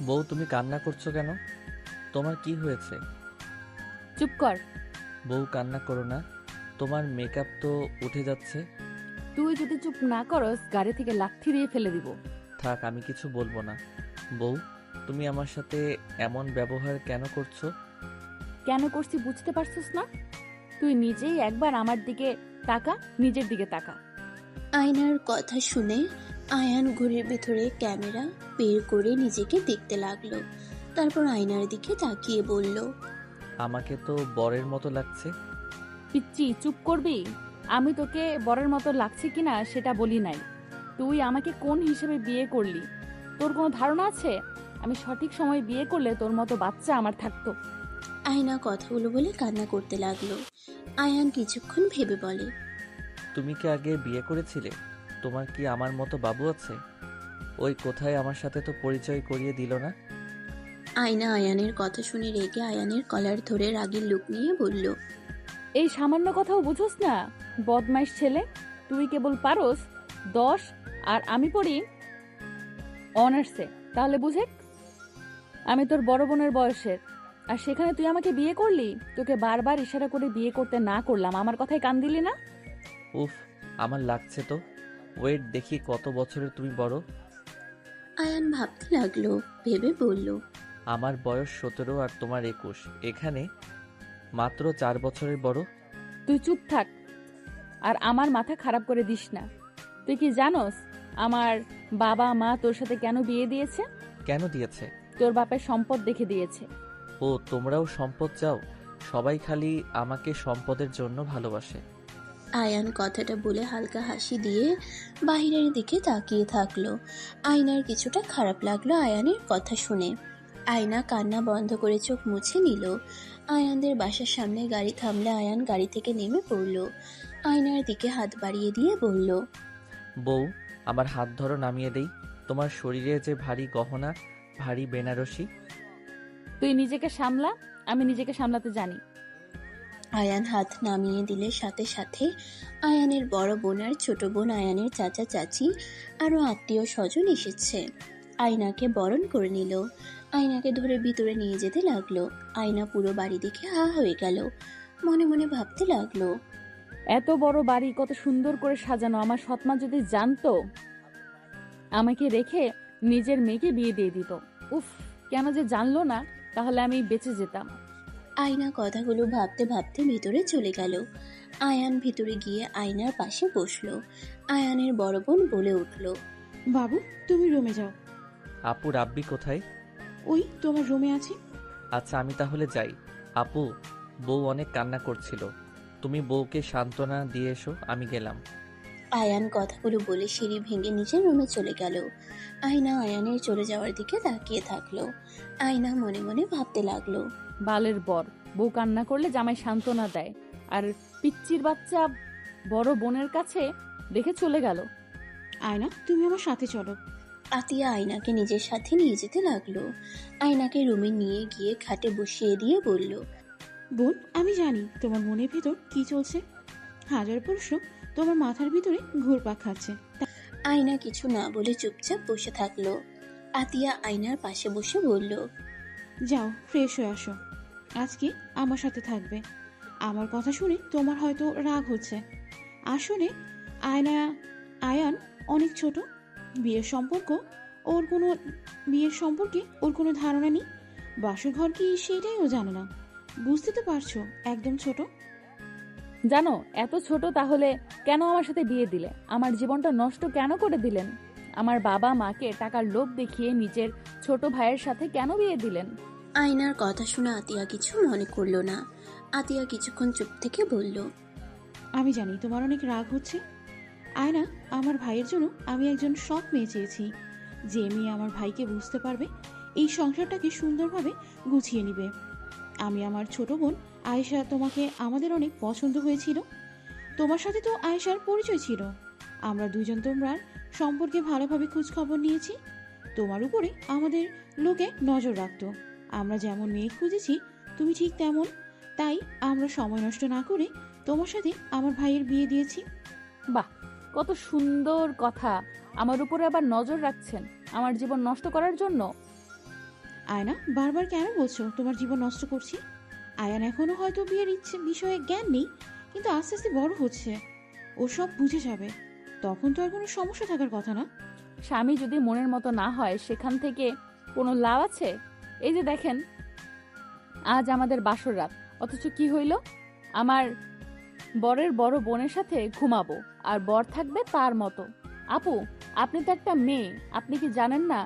বউ, তুমি কান্না করছো কেন? তোমার কি হয়েছে? চুপ কর। বউ, কান্না করো না। তোমার মেকআপ তো উঠে যাচ্ছে। তুই যদি চুপ না করস গাড়ি থেকে লাথি দিয়ে ফেলে দিব। থাক, আমি কিছু বলবো না। বউ, তুমি আমার সাথে এমন ব্যবহার কেন করছো? কেন করছি বুঝতে পারছিস না? তুই নিজেই একবার আমার দিকে তাকা, নিজের দিকে তাকা। আয়নার কথা শুনে আয়ান ঘড়ির ভেতরে ক্যামেরা বের করে নিজেকে দেখতে লাগলো। তারপর আয়নার দিকে তাকিয়ে বলল, আমাকে তো বরের মতো লাগছে। পিচ্চি, চুপ করবি? আমি তোকে বরের মতো লাগছে কিনা সেটা বলি নাই। তুই আমাকে কোন হিসেবে বিয়ে করলি? তোর কোনো ধারণা আছে? আমি সঠিক সময় বিয়ে করলে তোর মতো বাচ্চা আমার থাকতো। আয়না কথাগুলো বলে কান্না করতে লাগলো। আয়ান কিছুক্ষণ ভেবে বলে, তুমি কি আগে বিয়ে করেছিলে? তোমার কি আমার মতো বাবু আছে? ওই কোথায়, আমার সাথে তো পরিচয় করিয়ে দিল না। আয়না আয়ানের কথা শুনে রেগে আয়ানের কলার ধরে রাগের লুক নিয়ে বলল, এই সামান্য কথাও বুঝোস না? বদমাইশ ছেলে, তুই কেবল পারোস 10 আর আমি পড়ি অনার্সে। তাহলে বুঝে, আমি তোর বড় বোনের বয়সের, আর সেখানে তুই আমাকে বিয়ে করলি। তোকে বারবার ইশারা করে বিয়ে করতে না করলাম, আমার কথায় কান দিলি না? উফ, আমার লাগছে তো। ওয়েট, দেখি কত বছরের তুমি বড়। আয়ান ভাবতে লাগলো, ভেবে বলল, আমার বয়স 17 আর তোমার 21, এখানে মাত্র 4 বছরের বড়। তুই চুপ থাক আর আমার মাথা খারাপ করে দিস না। তুই কি জানোস আমার বাবা মা তোর সাথে কেন বিয়ে দিয়েছে? কেন দিয়েছে? তোর বাপের সম্পদ দেখে দিয়েছে। ও, তোমরাও সম্পদ চাও? সবাই খালি আমাকে সম্পদের জন্য ভালোবাসে। আয়ান কথাটা বলে হালকা হাসি দিয়ে বাহিরের দিকে তাকিয়ে থাকলো। আয়নার কিছুটা খারাপ লাগলো আয়ানের কথা শুনে। আয়না কান্না বন্ধ করে চোখ মুছে নিল। আয়ানদের বাসার সামনে গাড়ি থামলে আয়ান গাড়ি থেকে নেমে পড়ল। আয়নার দিকে হাত বাড়িয়ে দিয়ে বলল, বউ, আমার হাত ধরো, নামিয়ে দেই। তোমার শরীরে যে ভারী গহনা, ভারী বেনারসি। তুই নিজেকে সামলা, আমি নিজেকে সামলাতে জানি। আয়ান হাত নামিয়ে দিলে সাথে সাথে আয়ানের বড় বোন আর ছোট বোন, আয়ানের চাচা চাচি আরো আত্মীয় স্বজন এসেছে। আয়নাকে বরণ করে নিল। আয়নাকে ধরে ভিতরে নিয়ে যেতে লাগলো। আয়না পুরো বাড়ি দেখে হা হয়ে গেল। মনে মনে ভাবতে লাগলো, এত বড় বাড়ি কত সুন্দর করে সাজানো, আমার সৎমা যদি জানতো, আমাকে রেখে নিজের মেয়েকে বিয়ে দিয়ে দিত। উফ, কেন যে জানলো না, তাহলে আমি বেঁচে যেতাম। আয়না কথাগুলো ভাবতে ভাবতে ভিতরে চলে গেল। আয়ান ভিতরে গিয়ে আয়নার পাশে বসলো। আয়ানের বড় বোন বলে উঠল, বাবু, তুমি রুমে যাও। আপু, রাব্বি কোথায়? ওই তোমার রুমে আছে। আচ্ছা, আমি তাহলে যাই। আপু, বউ অনেক কান্না করছিল, তুমি বউকে সান্ত্বনা দিয়ে এসো, আমি গেলাম। আয়ান কথাগুলো বলে সিঁড়ি ভেঙে নিচের রুমে চলে গেল। আয়না আয়ানের চলে যাওয়ার দিকে তাকিয়ে থাকলো। আয়না মনে মনে ভাবতে লাগলো, বালের বর, বউ কান্না করলে জামাই সান্ত্বনা দেয়, আর পিচ্চির বাচ্চা বড় বোনের কাছে রেখে চলে গেল। আয়না, তুমি আমার সাথে চলো। আতিয়া আয়নাকে নিজের সাথে নিয়ে যেতে লাগলো। আয়নাকে রুমে নিয়ে গিয়ে খাটে বসিয়ে দিয়ে বলল, বোন, আমি জানি তোমার মনের ভেতর কি চলছে। হাজার প্রশ্ন তোমার মাথার ভিতরে ঘুরপাক খাচ্ছে। আয়না কিছু না বলে চুপচাপ বসে থাকলো। আতিয়া আয়নার পাশে বসে বলল, যাও, ফ্রেশ হয়ে আসো। আজকে আমার সাথে থাকবে। আমার কথা শুনে তোমার হয়তো রাগ হচ্ছে। আসলে আয়না আয়ান অনেক ছোট। বিয়ের সম্পর্ক ওর কোনো বিয়ের সম্পর্কে ওর কোনো ধারণা নেই। বাসর ঘর কি সেটাই ও জানে না। বুঝতে তো পারছো, একদম ছোট। জানো, এত ছোট তাহলে কেন আমার সাথে বিয়ে দিলে? আমার জীবনটা নষ্ট কেন করে দিলেন? আমার বাবা মাকে টাকার লোভ দেখিয়ে নিজের ছোট ভাইয়ের সাথে কেন বিয়ে দিলেন? আয়নার কথা শুনে আতিয়া কিছু মনে করলো না। আতিয়া কিছুক্ষণ চুপ থেকে বলল, আমি জানি তোমার অনেক রাগ হচ্ছে। আয়না, আমার ভাইয়ের জন্য আমি একজন সৎ মেয়ে চেয়েছি। যে মেয়ে আমার ভাইকে বুঝতে পারবে, এই সংসারটাকে সুন্দরভাবে গুছিয়ে নিবে। আমি আমার ছোট বোন আয়েশা, তোমাকে আমাদের অনেক পছন্দ হয়েছিল। তোমার সাথে তো আয়েশার পরিচয় ছিল। আমরা দুজন তোমার সম্পর্কে ভালোভাবে খোঁজ খবর নিয়েছি। তোমার উপরে আমাদের লোকে নজর রাখতো। আমরা যেমন মেয়ে খুঁজেছি তুমি ঠিক তেমন। তাই আমরা সময় নষ্ট না করে তোমার সাথে আমার ভাইয়ের বিয়ে দিয়েছি। বাহ, কত সুন্দর কথা! আমার উপরে আবার নজর রাখছেন আমার জীবন নষ্ট করার জন্য? আয়না, বারবার কেন বলছো তোমার জীবন নষ্ট করছি? আয়ান এখনো হয়তো বিয়ের ইচ্ছে বিষয়ে জ্ঞান নেই, কিন্তু আস্তে আস্তে বড় হচ্ছে, ও সব বুঝে যাবে। তখন তো আর কোনো সমস্যা থাকার কথা না। স্বামী যদি মনের মতো না হয় সেখান থেকে কোনো লাভ আছে? এই যে দেখেন, আজ আমাদের বাসর রাত, অথচ কি হইল? আমার বরের বড় বোনের সাথে ঘুমাবো, আর বর থাকবে তার মতো। আপু, আপনি তো একটা মেয়ে, আপনি কি জানেন না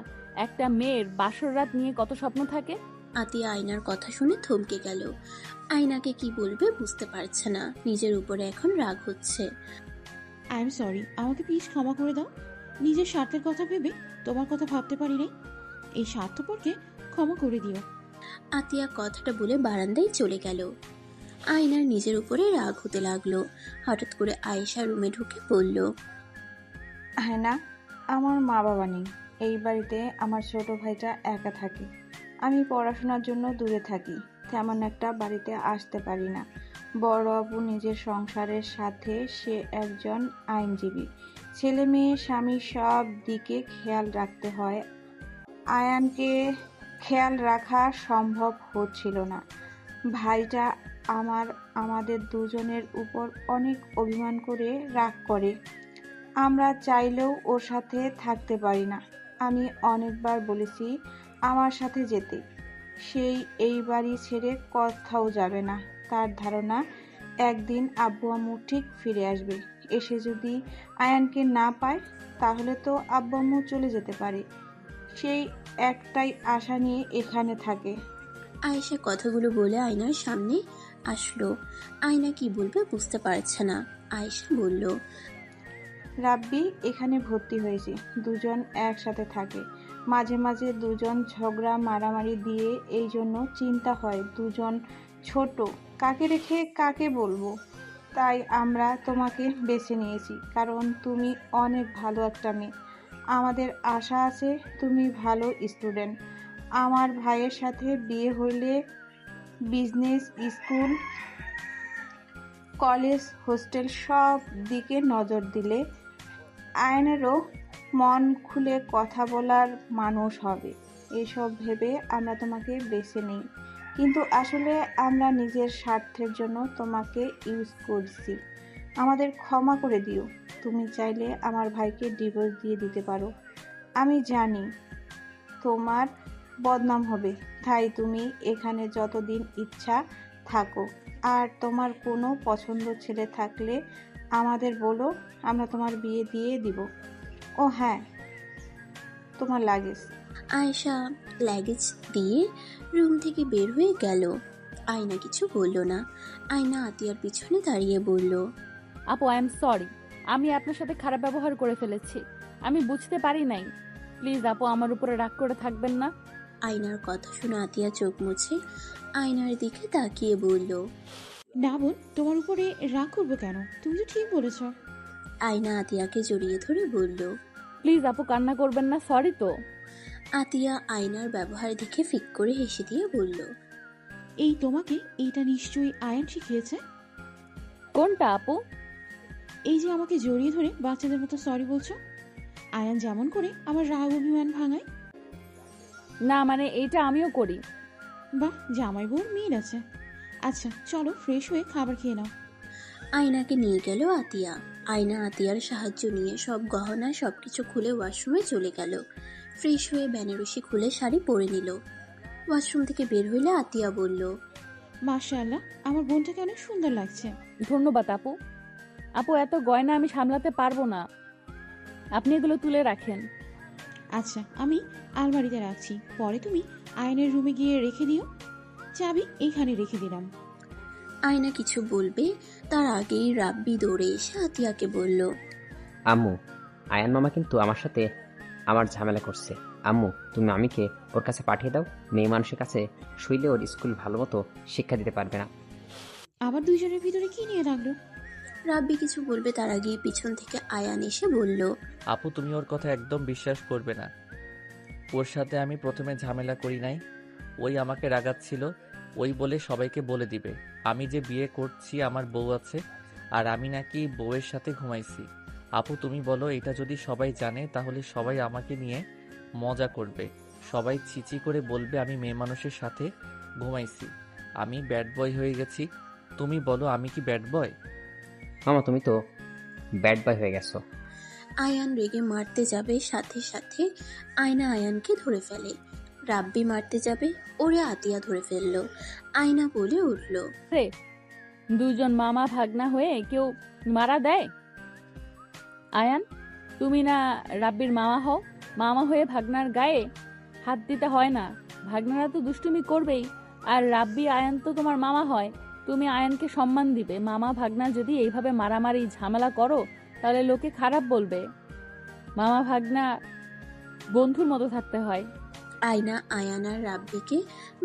একটা মেয়ের বাসর রাত নিয়ে কত স্বপ্ন থাকে? আতিয়া আয়নার কথা শুনে থমকে গেল। আয়নাকে কি বলবে বুঝতে পারছে না, নিজের উপরে এখন রাগ হচ্ছে। আই এম সরি, আমাকে প্লিজ ক্ষমা করে দাও। নিজের স্বার্থের কথা ভেবে তোমার কথা ভাবতে পারি নাই। এই স্বার্থপরকে ক্ষমা করে দিও। আতিয়া কথাটা বলে বারান্দায় চলে গেল। আয়নার নিজের উপরে রাগ হতে লাগলো। হঠাৎ করে আয়েশা রুমে ঢুকে বলল, হ্যাঁ না, আমার মা বাবা নেই এই বাড়িতে, আমার ছোট ভাইটা একা থাকে। আমি পড়াশোনার জন্য দূরে থাকি, তেমন একটা বাড়িতে আসতে পারি না। বড় আপু নিজের সংসারের সাথে, সে একজন আইনজীবী, ছেলে মেয়ে স্বামী সব দিকে খেয়াল রাখতে হয়। আয়ানকে খেয়াল রাখা সম্ভব হচ্ছিল না। ভাইটা আমাদের দুজনের উপর অনেক অভিমান করে, রাগ করে। আমরা চাইলেও ওর সাথে থাকতে পারি না। আমি অনেকবার বলেছি আমার সাথে যেতে, সেই এই বাড়ি ছেড়ে কোথাও যাবে না। তার ধারণা একদিন আব্বু আম্মু ঠিক ফিরে আসবে। এসে যদি আয়ানকে না পায় তাহলে তো আব্বু আম্মু চলে যেতে পারে। সেই একটাই আশা নিয়ে এখানে থাকে। আয়েশা কথাগুলো বলে আয়নার সামনে আসলো। আয়না কি বলবে বুঝতে পারছে না। আয়েশা বলল, রাব্বি এখানে ভর্তি হয়েছে, দুজন একসাথে থাকে। মাঝে মাঝে দুজন ঝগড়া মারামারি দিয়ে, এই জন্য চিন্তা হয় দুজন ছোট, কাকে রেখে কাকে বলবো। তাই আমরা তোমাকে বেছে নিয়েছি, কারণ তুমি অনেক ভালো একটা মেয়ে। আমাদের আশা আছে তুমি ভালো স্টুডেন্ট। আমার ভাইয়ের সাথে বিয়ে হইলে বিজনেস, স্কুল, কলেজ, হোস্টেল সব দিকে নজর দিলে আয়নেরও মন খুলে কথা বলার মানুষ হবে। এসব ভেবে আমরা তোমাকে বেছে নিই, কিন্তু আসলে আমরা নিজের স্বার্থের জন্য তোমাকে ইউজ করছি। আমাদের ক্ষমা করে দিও। তুমি চাইলে আমার ভাইকে ডিভোর্স দিয়ে দিতে পারো। আমি জানি তোমার বদনাম হবে, তাই তুমি এখানে যতদিন ইচ্ছা থাকো। আর তোমার কোনো পছন্দ ছেলে থাকলে আমাদের বলো, আমরা তোমার বিয়ে দিয়ে দিব। ও হ্যাঁ, তোমার লাগেজ। আয়েশা লাগেজ দিয়ে রুম থেকে বের হয়ে গেল। আয়না কিছু বলল না। আয়না আতিয়ার পিছনে দাঁড়িয়ে বলল, আপু, আই এম সরি, আমি আপনার সাথে খারাপ ব্যবহার করে ফেলেছি, আমি বুঝতে পারি নাই। প্লিজ আপু, আমার উপরে রাগ করে থাকবেন না। আয়নার কথা শুনে আতিয়া চোখ মুছে আয়নার দিকে তাকিয়ে বলল, না বোন, তোমার উপরে রাগ করবো কেন? তুমি তো ঠিক বলেছ। আয়না আতিয়াকে জড়িয়ে ধরে বলল। প্লিজ আপু, কান্না করবেন না, সরি তো। আতিয়া আয়নার ব্যবহার দেখে ফিক করে হেসে দিয়ে বলল, এই তোমাকে এইটা নিশ্চয়ই আয়ান শিখিয়েছে। কোনটা আপু? এই যে আমাকে জড়িয়ে ধরে বাচ্চাদের মতো সরি বলছো। আয়ান যেমন করে আমার রাগ অভিমান ভাঙায়। না মানে এইটা আমিও করি। বাহ, জামাই বউর মিল আছে। আচ্ছা চলো, ফ্রেশ হয়ে খাবার খেয়ে নাও। আয়নাকে নিয়ে গেল আতিয়া। আয়না আতিয়ার সাহায্য নিয়ে সব গহনা সবকিছু খুলে ওয়াশরুমে চলে গেল। ফ্রেশ হয়ে বেনারসি খুলে শাড়ি পরে নিল। ওয়াশরুম থেকে বের হইলে আতিয়া বলল, মাশাআল্লাহ, আমার বোনটাকে অনেক সুন্দর লাগছে। ধন্যবাদ আপু। আপু, এত গয়না আমি সামলাতে পারবো না, আপনি এগুলো তুলে রাখেন। আচ্ছা, আমি আলমারিতে রাখছি, পরে তুমি আয়নের রুমে গিয়ে রেখে দিও। চাবি এইখানে রেখে দিলাম। আয়না কিছু বলবে তার আগেই রাব্বি দৌড়ে এসে আতিয়াকে বলল, আম্মু, আয়ান মামা কিন্তু আমার সাথে আমার ঝামেলা করছে। আম্মু, তুমি আমিকে ওর কাছে পাঠিয়ে দাও। মেয়ে মানুষের কাছে শুইলে ওর স্কুল ভালো মতো শিক্ষা দিতে পারবে না। আবার দুইজনের ভিতরে কি নিয়ে লাগলো? রাব্বি কিছু বলবে তার আগেই পিছন থেকে আয়ান এসে বলল, আপু, তুমি ওর কথা একদম বিশ্বাস করবে না। ওর সাথে আমি প্রথমে ঝামেলা করি নাই, ওই আমাকে রাগাচ্ছিল। ওই বলে সবাইকে বলে দিবে আমি যে বিয়ে করছি, আমার বউ আছে, আর আমি নাকি বউয়ের সাথে ঘুমাইছি। আপু তুমি বলো, এটা যদি সবাই জানে তাহলে সবাই আমাকে নিয়ে মজা করবে। সবাই ছিচি করে বলবে আমি মেয়ে মানুষের সাথে ঘুমাইছি, আমি ব্যাড বয় হয়ে গেছি। তুমি বলো আমি কি ব্যাড বয়? মামা তুমি তো ব্যাড বয় হয়ে গেছো। আয়ান রেগে মারতে যাবে, সাথে সাথে আয়না আয়ানকে ধরে ফেলে। রাব্বি মারতে যাবে, ওরে আতিয়া ধরে ফেললো। আয়না বলে উঠল, রে, দুজন মামা ভাগনা হয়ে কেউ মারা দেয়? আয়ান, তুমি না রাব্বির মামা হও, মামা হয়ে ভাগনার গায়ে হাত দিতে হয় না। ভাগনারা তো দুষ্টুমি করবেই, আর রাব্বি আয়ান তো তোমার মামা হয়, তুমি আয়ানকে সম্মান দিবে। মামা ভাগনা যদি এইভাবে মারামারি ঝামেলা করো তাহলে লোকে খারাপ বলবে। মামা ভাগনা বন্ধুর মতো থাকতে হয়। আয়না আয়ান আর রাব্বিকে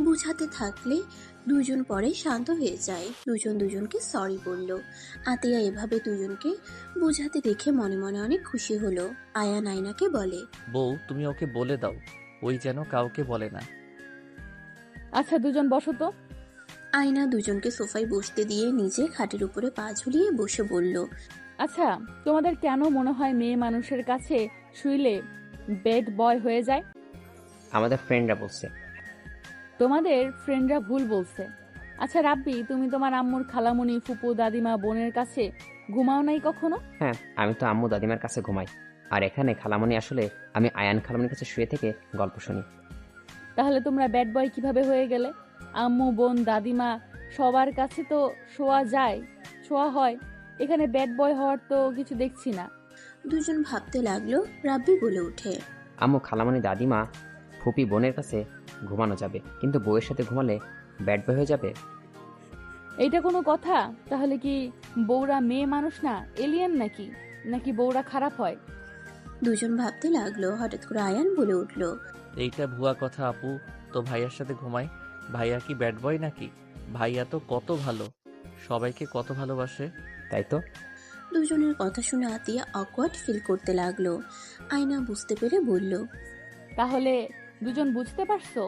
বুঝাতে থাকলে দুজন পরে শান্ত হয়ে যায়। দুজন দুজনকে সরি বলল। আতিয়া এভাবে দুজনকে বুঝাতে দেখে মনে মনে অনেক খুশি হলো। আয়ান আয়নাকে বলে, বউ তুমি ওকে বলে দাও, ওই যেন কাউকে বলে না। আচ্ছা দুজন বসো তো। আয়না দুজনকে সোফায় বসতে দিয়ে নিজে খাটের উপরে পা ঝুলিয়ে বসে বলল, আচ্ছা, তোমাদের কেন মনে হয় মেয়ে মানুষের কাছে শুইলে বেড বয় হয়ে যায়? আমাদের ফ্রেন্ডরা বলছে। তোমাদের ফ্রেন্ডরা ভুল বলছে। আচ্ছা রাব্বি, তুমি তোমার আম্মুর খালামণি, ফুপু, দাদিমা, বোনের কাছে ঘুমাও নাই কখনো? হ্যাঁ, আমি তো আম্মু দাদিমার কাছে ঘুমাই। আর এখানে খালামণি আসলে আমি আয়ান খালামণির কাছে শুয়ে থেকে গল্প শুনি। তাহলে তোমরা ব্যাড বয় কিভাবে হয়ে গেলে? আম্মু, বোন, দাদিমা সবার কাছে তো শোয়া যায়, শোয়া হয়, এখানে ব্যাড বয় হওয়ার তো কিছু দেখছি না। দুজন ভাবতে লাগলো। রাব্বি বলে ওঠে, আম্মু খালামণি দাদিমা ফুপি বোনের কাছে ঘুমানো যাবে, কিন্তু বউয়ের সাথে ঘুমালে ব্যাড বয় হয়ে যাবে। এইটা কোনো কথা? তাহলে কি বউরা মেয়ে মানুষ না, এলিয়েন নাকি? নাকি বউরা খারাপ হয়? দুজন ভাবতে লাগলো। হঠাৎ করে আয়ান বলে উঠল, এইটা ভুয়া কথা আপু, তো ভাইয়ার সাথে ঘুমাই। ভাইয়া কি ব্যাড বয় নাকি? ভাইয়া তো কত ভালো, সবাইকে কত ভালোবাসে। তাই তো। দুজনের কথা শুনে আতিয়া অকওয়ার্ড ফিল করতে লাগলো। আয়না বুঝতে পেরে বলল, তাহলে দুজন বুঝতে পারছো?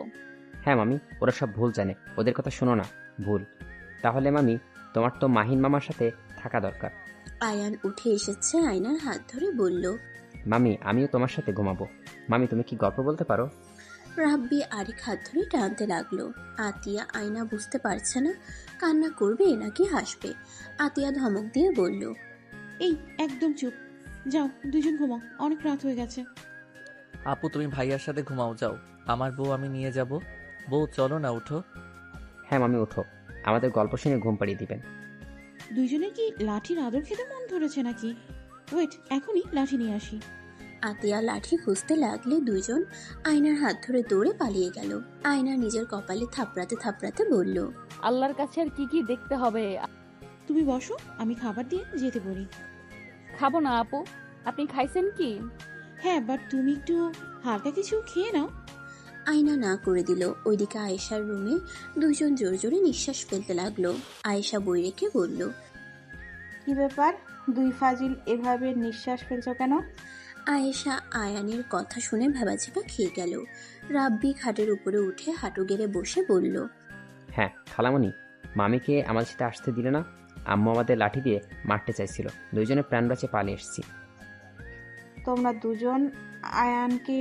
হ্যাঁ মামি, ওরা সব ভুল জানে, ওদের কথা শোনো না, ভুল। তাহলে মামি, তোমার তো মাহিন মামার সাথে থাকা দরকার। আয়ান উঠে এসেছে, আয়নার হাত ধরে বলল, মামি আমিও তোমার সাথে ঘুমাবো। মামি তুমি কি গল্প বলতে পারো? রাব্বি আরেক হাত ধরে টানতে লাগলো। আতিয়া আয়না বুঝতে পারছে না কান্না করবে নাকি হাসবে। আতিয়া ধমক দিয়ে বলল, এই একদম চুপ, যাও দুজন ঘুমাও, অনেক রাত হয়ে গেছে। আপু তুমি ভাইয়ার সাথে ঘুমাও, যাও, আমার বউ আমি নিয়ে যাব। বউ চলো না, উঠো। হ্যাঁ মামি উঠো, আমাদের গল্প শুনে ঘুম পাড়িয়ে দিবেন। দুইজনের কি লাঠির আদর খেতে মন ধরেছে নাকি? ওয়েট, এখনই লাঠি নিয়ে আসি। আতিয়া লাঠি খুঁজতে লাগলে দুজন আয়নার হাত ধরে দৌড়ে পালিয়ে গেল। আয়না নিজের কপালে থাপড়াতে থাপড়াতে বলল, আল্লাহর কাছে আর কি কি দেখতে হবে। তুমি বসো, আমি খাবার দিয়ে যেতে বলি। খাবো না আপু, আপনি খাইছেন কি? হ্যাঁ, বাট তুমি একটু হালকা কিছু খেয়ে নাও। আয়না না করে দিল। ওইদিকে আয়েশার রুমে দুজন জোরে জোরে নিঃশ্বাস ফেলতে লাগলো। আয়েশা বই রেখে বলল, কি ব্যাপার, দুই ফাজিল এভাবে নিঃশ্বাস ফেলছো কেন? আয়েশা আয়ানের কথা শুনে ভেবাচেপা খেয়ে গেল। রাব্বি খাটের উপরে উঠে হাঁটু গেড়ে বসে বলল, হ্যাঁ খালামণি, মামিকে আমাদের সাথে আসতে দিলে না। আম্মু আমাদের লাঠি দিয়ে মারতে চাইছিল, দুইজনে প্রাণ বাঁচে পালিয়ে এসেছি। তোমরা দুজন আয়ানকে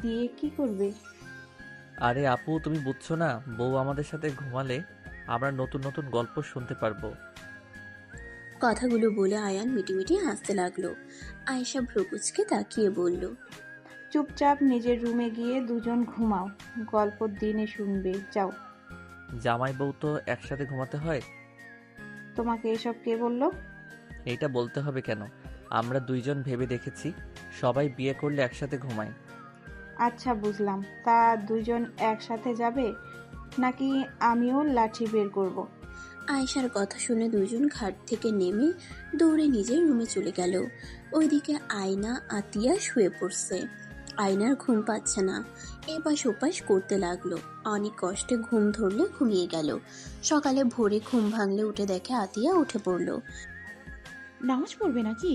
দিয়ে কি করবে? আরে আপু তুমি বুঝছো না, বউ আমাদের সাথে ঘুমালে আমরা নতুন নতুন গল্প শুনতে পারবো। কথাগুলো বলে আয়ান মিটিমিটি হাসতে লাগলো। আয়েশা ভ্রুকুচকে তাকিয়ে বলল, চুপচাপ নিজের রুমে গিয়ে দুজন ঘুমাও, গল্প দিনে শুনবে, যাও। জামাই বউ তো একসাথে ঘুমাতে হয়। তোমাকে এসব কে বললো? এইটা বলতে হবে কেন? আমরা দুইজন ভেবে দেখেছি, সবাই বিয়ে করলে একসাথে ঘুমায়। আচ্ছা বুঝলাম, তা দুজন একসাথে যাবে নাকি আমিও লাঠি বের করব? আয়েশার কথা শুনে দুজন ঘাট থেকে নেমে দৌড়ে নিজের রুমে চলে গেল। ওইদিকে আয়না আতিয়া শুয়ে পড়ছে। আয়নার ঘুম পাচ্ছে না, এপাশ ওপাশ করতে লাগলো। অনেক কষ্টে ঘুম ধরলে ঘুমিয়ে গেল। সকালে ভোরে ঘুম ভাঙলে উঠে দেখে আতিয়া উঠে পড়ল। নামাজ পড়বে নাকি?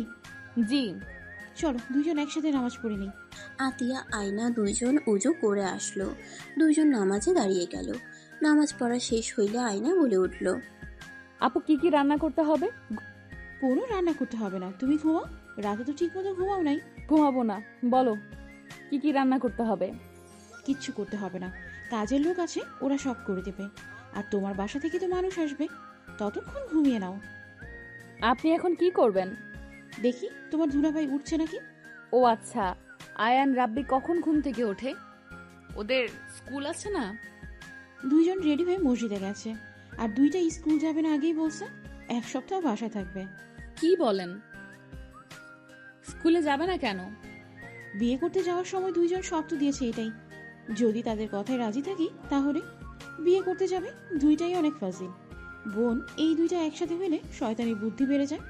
জি। চলো দুজন একসাথে নামাজ পড়ে নিই। আতিয়া আয়না দুইজন উজু করে আসলো। দুইজন নামাজে দাঁড়িয়ে গেল। নামাজ পড়া শেষ হইলে আয়না বলে উঠল, আপু কি কি রান্না করতে হবে? পুরো রান্না করতে হবে না, তুমি ঘুমাও, রাতে তো ঠিক মতো ঘুমাও নাই। ঘুমাবো না, বলো কি কি রান্না করতে হবে? কিচ্ছু করতে হবে না, কাজের লোক আছে, ওরা সব করে দেবে। আর তোমার বাসা থেকে তো মানুষ আসবে, ততক্ষণ ঘুমিয়ে নাও। আপনি এখন কি করবেন? দেখি তোমার দুলাভাই উঠছে নাকি। ও আচ্ছা, আয়ান রাব্বি কখন ঘুম থেকে ওঠে? ওদের স্কুল আছে না? দুইজন রেডি হয়ে মসজিদে গেছে, আর দুইটা স্কুল যাবে না আগেই বলছে। 1 সপ্তাহ বাসায় থাকবে। কি বলেন? স্কুলে যাবে না কেন? বিয়ে করতে যাওয়ার সময় দুইজন শর্ত দিয়েছে এটাই, যদি তাদের কথায় রাজি থাকি তাহলে বিয়ে করতে যাবে। দুইটাই অনেক ফাজিল বোন, এই দুইটা একসাথে হলে শয়তানি বুদ্ধি বেড়ে যায়।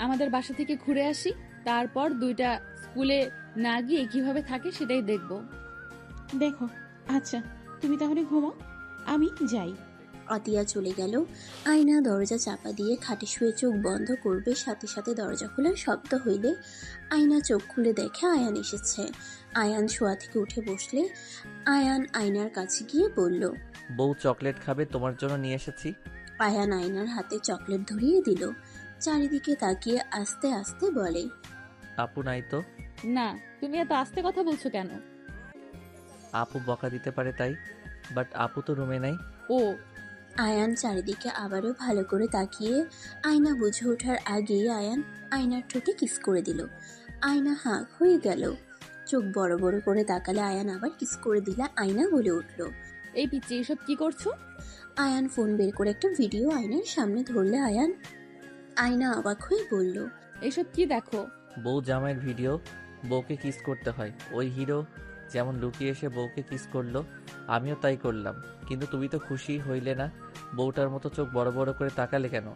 আমাদের বাসা থেকে ঘুরে আসি, তারপর দুইটা স্কুলে না গিয়ে কিভাবে থাকে সেটাই দেখব। দেখো। আচ্ছা, তুমি তাহলে ঘুমাও, আমি যাই। আতিয়া চলে গেল। আয়না দরজা চাপা দিয়ে খাটে শুয়ে চোখ বন্ধ করবে, সাথে সাথে দরজা খোলার শব্দ হইলে আয়না চোখ খুলে দেখে আয়ান এসেছে। আয়ান শোয়া থেকে উঠে বসলে আয়ান আয়নার কাছে গিয়ে বলল, বউ চকলেট খাবে, তোমার জন্য নিয়ে এসেছি। আয়ান আয়নার হাতে চকলেট ধরিয়ে দিল। চারিদিকে তাকিয়ে আস্তে আস্তে বলে, আপু নাই তো? না, তুমি এত আস্তে কথা বলছো কেন? আপু বকা দিতে পারে তাই, বাট আপু তো রুমে নাই। ও, আয়ান চারিদিকে আবারও ভালো করে তাকিয়ে আয়না বুঝে ওঠার আগেই আয়ান আয়নার ঠোঁটে কিস করে দিল। আয়না হাঁ হয়ে গেল। চোখ বড় বড় করে তাকালে আয়ান আবার কিস করে দিলে আয়না বলে উঠল। এই পিচ্চি, এসব কি করছো? আয়ান ফোন বের করে একটা ভিডিও আয়নার সামনে ধরলে আয়না অবাক হয়ে বলল, এসব কি দেখো? বউ জামাইয়ের ভিডিও। বউকে কিস করতে হয়, ওই হিরো যেমন লুকিয়ে এসে বউকে কিস করলো, আমিও তাই করলাম। কিন্তু তুমি তো খুশি হইলে না, বউটার মতো চোখ বড় বড় করে তাকালে কেন?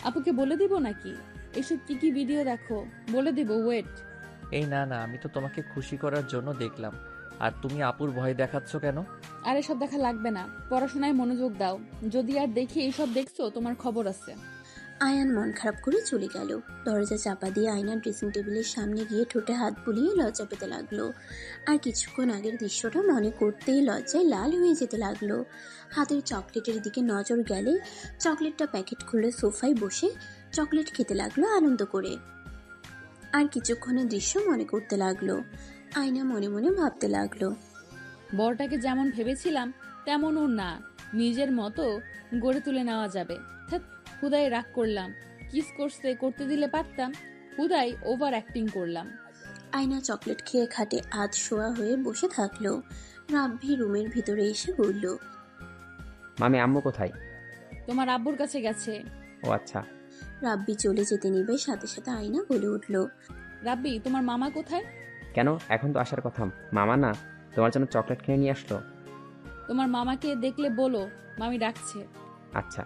আপুকে বলে দিব নাকি এসব কি কি ভিডিও দেখো? বলে দিব, ওয়েট। এই না না, আমি তো তোমাকে খুশি করার জন্য দেখলাম। আর তুমি আপুর ভয় দেখাচ্ছ কেন? আর এসব দেখা লাগবে না, পড়াশোনায় মনোযোগ দাও। যদি আর দেখি এইসব দেখছো, তোমার খবর আছে। আয়ান মন খারাপ করে চলে গেল। দরজা চাপা দিয়ে আয়না ড্রেসিং টেবিলের সামনে গিয়ে ঠোঁটে হাত বুলিয়ে লজ্জা পেতে লাগলো। আর কিছুক্ষণ আগের দৃশ্যটা মনে করতেই লজ্জায় লাল হয়ে যেতে লাগলো। হাতের চকলেটের দিকে নজর গেলে চকলেটটা প্যাকেট খুলে সোফায় বসে চকলেট খেতে লাগলো আনন্দ করে। আর কিছুক্ষণের দৃশ্য মনে করতে লাগলো। আয়না মনে মনে ভাবতে লাগলো, বরটাকে যেমন ভেবেছিলাম তেমনও না, নিজের মতো গড়ে তুলে নেওয়া যাবে। হুদাই রাগ করলাম, কিস করতে দিলে পারতাম, হুদাই ওভার অ্যাক্টিং করলাম। আয়না চকলেট খেয়ে খাটে আধ শোয়া হয়ে বসে থাকলো। রাব্বি রুমের ভিতরে এসে বলল, মামি আম্মু কোথায়? তোমার আব্বুর কাছে গেছে। ও আচ্ছা। রাব্বি চলে যেতে নিবে, সাথে সাথে আয়না বলে উঠল, রাব্বি, তোমার মামা কোথায়? কেন, এখন তো আসার কথা। মামা না, তোমার জন্য চকলেট কিনে নিয়ে আসলো। তোমার মামাকে দেখলে বলো মামি ডাকছে। আচ্ছা।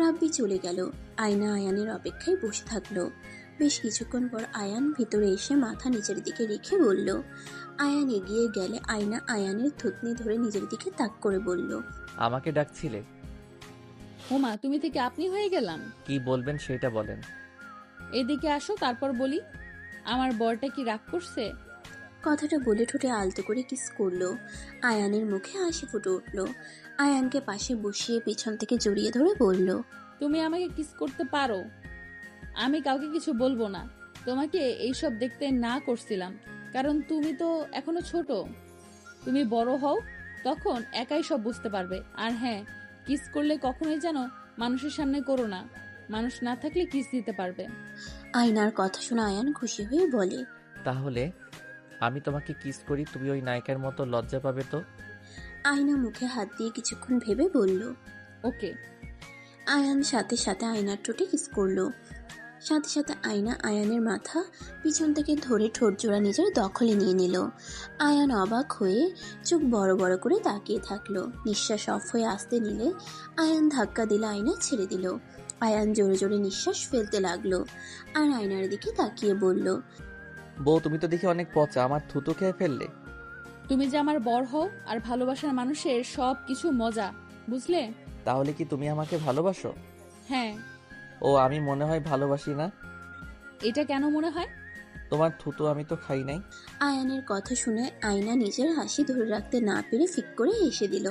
রাব্বি চলে গেল। আয়না আয়ানের অপেক্ষায় বসে থাকলো। বেশ কিছুক্ষণ পর আয়ান ভিতরে এসে মাথা নিচের দিকে রেখে বলল। আয়ান এগিয়ে গেলে আয়না আয়ানের থুতনি ধরে নিজের দিকে তাক করে বলল, আমাকে ডাকছিলে? হোমা, তুমি থেকে আপনি হয়ে গেলাম। কি বলবেন সেটা বলেন। এদিকে আসো, তারপর বলি। আমার বরটা কি রাগ করছে? কথাটা বলে ঠোঁটে আলতো করে কিস করলো। আয়ানের মুখে হাসি ফুটে উঠল। আয়ানকে পাশে বসিয়ে পেছন থেকে জড়িয়ে ধরে বলল, তুমি আমাকে কিস করতে পারো, আমি কাউকে কিছু বলবো না। তোমাকে এইসব দেখতে না করছিলাম, কারণ তুমি তো এখনো ছোট। তুমি বড় হও, তখন একাই সব বুঝতে পারবে। আর হ্যাঁ, কিস করলে কখনোই যেন মানুষের সামনে করো না, মানুষ না থাকলে কিস দিতে পারবে। আয়নার কথা শুনে আয়ান খুশি হয়ে বলে, তাহলে আমি তোমাকে কিস করি, তুমি ওই নায়িকার মতো লজ্জা পাবে তো? আয়না মুখে হাত দিয়ে কিছুক্ষণ ভেবে বলল, ওকে। আয়ান সাথে সাথে আয়নার ঠোঁটে কিস করলো। সাথে সাথে আয়না আয়ানের মাথা পিছন থেকে ধরে ঠোঁট জোড়া নিজের দখলে নিয়ে নিল। আয়ান অবাক হয়ে চোখ বড় বড় করে তাকিয়ে থাকলো। নিঃশ্বাস অফ হয়ে আসতে নিলে আয়ান ধাক্কা দিলে আয়না ছেড়ে দিল। আয়ান জোরে জোরে নিঃশ্বাস ফেলতে লাগলো আর আয়নার দিকে তাকিয়ে বলল, বউ তুমি তো দেখি অনেক পচা, আমার থুতু খেয়ে ফেললে। তুমি যে আমার বর হও আর ভালোবাসার মানুষের সব কিছু মজা, বুঝলে? তাহলে কি তুমি আমাকে ভালোবাসো? হ্যাঁ। ও, আমি মনে হয় ভালোবাসি না। এটা কেন মনে হয়? তোমার থুতু আমি তো খাই নাই। আয়ানের কথা শুনে আয়না নিজের হাসি ধরে রাখতে না পেরে ফিক করে হেসে দিল।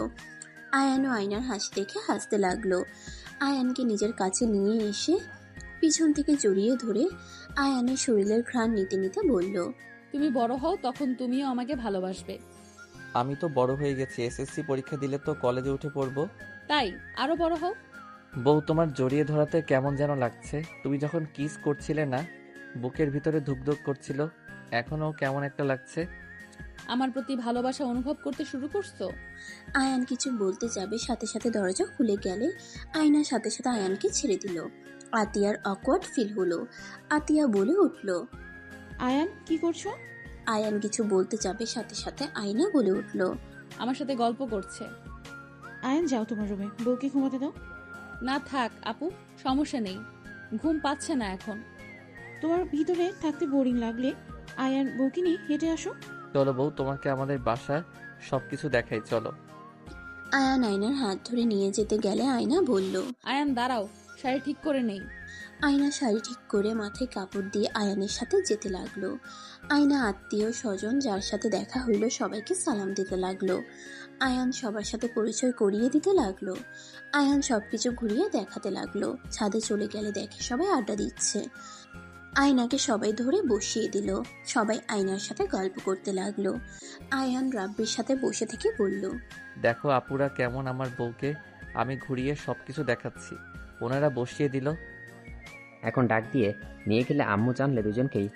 আয়ানও আয়নার হাসি দেখে হাসতে লাগলো। আয়ানকে নিজের কাছে নিয়ে এসে পিছন থেকে জড়িয়ে ধরে আয়ানের শরীরের ঘ্রাণ নিতে নিতে বলল, তুমি বড় হও, তখন তুমিও আমাকে ভালোবাসবে। আমি তো বড় হয়ে গেছি, এসএসসি পরীক্ষা দিলে তো কলেজে উঠে পড়বো। তাই আরো বড় হও। বউ, তোমার জড়িয়ে ধরাতে কেমন যেন লাগছে। তুমি যখন কিস করছিলে না, বুকের ভিতরে ধুকধুক করছিল, এখনো কেমন একটা লাগছে। আমার প্রতি ভালোবাসা অনুভব করতে শুরু করছো? আয়ান কিছু বলতে যাবে, সাথে সাথে দরজা খুলে গেলে আয়না সাথে সাথে আয়ানকে ছেড়ে দিল। আতিয়ার অকওয়ার্ড ফিল হলো। আতিয়া বলে উঠল। আয়ান কি করছো? আয়ান কিছু বলতে যাবে, সাথে সাথে আয়না বলে উঠল। আমার সাথে গল্প করছে। আয়ান যাও তোমার রুমে, বউকে ঘুমাতে দাও। না থাক আপু, সমস্যা নেই, ঘুম পাচ্ছে না এখন। তোমার ভিতরে থাকতে বোরিং লাগলে আয়ান বউকে নিয়ে হেঁটে আসো। চলো বউ, তোমাকে আমাদের বাসা সবকিছু দেখাই, চলো। আয়ান আয়নার হাত ধরে নিয়ে যেতে গেলে আয়না বলল। আয়ান দাঁড়াও, শাড়ি ঠিক করে নেই। আয়না শাড়ি ঠিক করে মাথায় কাপড় দিয়ে আয়ানের সাথে যেতে লাগলো। আয়না আত্মীয় স্বজন যার সাথে দেখা হইল সবাইকে সালাম দিতে লাগলো। আয়ান সবার সাথে পরিচয় করিয়ে দিতে লাগলো। আয়ান সবকিছু ঘুরিয়ে দেখাতে লাগলো। ছাদে চলে গেলে দেখে সবাই আড্ডা দিচ্ছে। আয়নাকে সবাই ধরে বসিয়ে দিল। সবাই আয়নার সাথে গল্প করতে লাগলো। আয়ান রাব্বির সাথে বসে থেকে বলল। দেখো আপুরা কেমন আমার বউকে আমি ঘুরিয়ে সবকিছু দেখাচ্ছি, ওনারা বসিয়ে দিল। এখন ডাক দিয়ে নিয়ে গেলে আম্মু জানলে দুজনকেই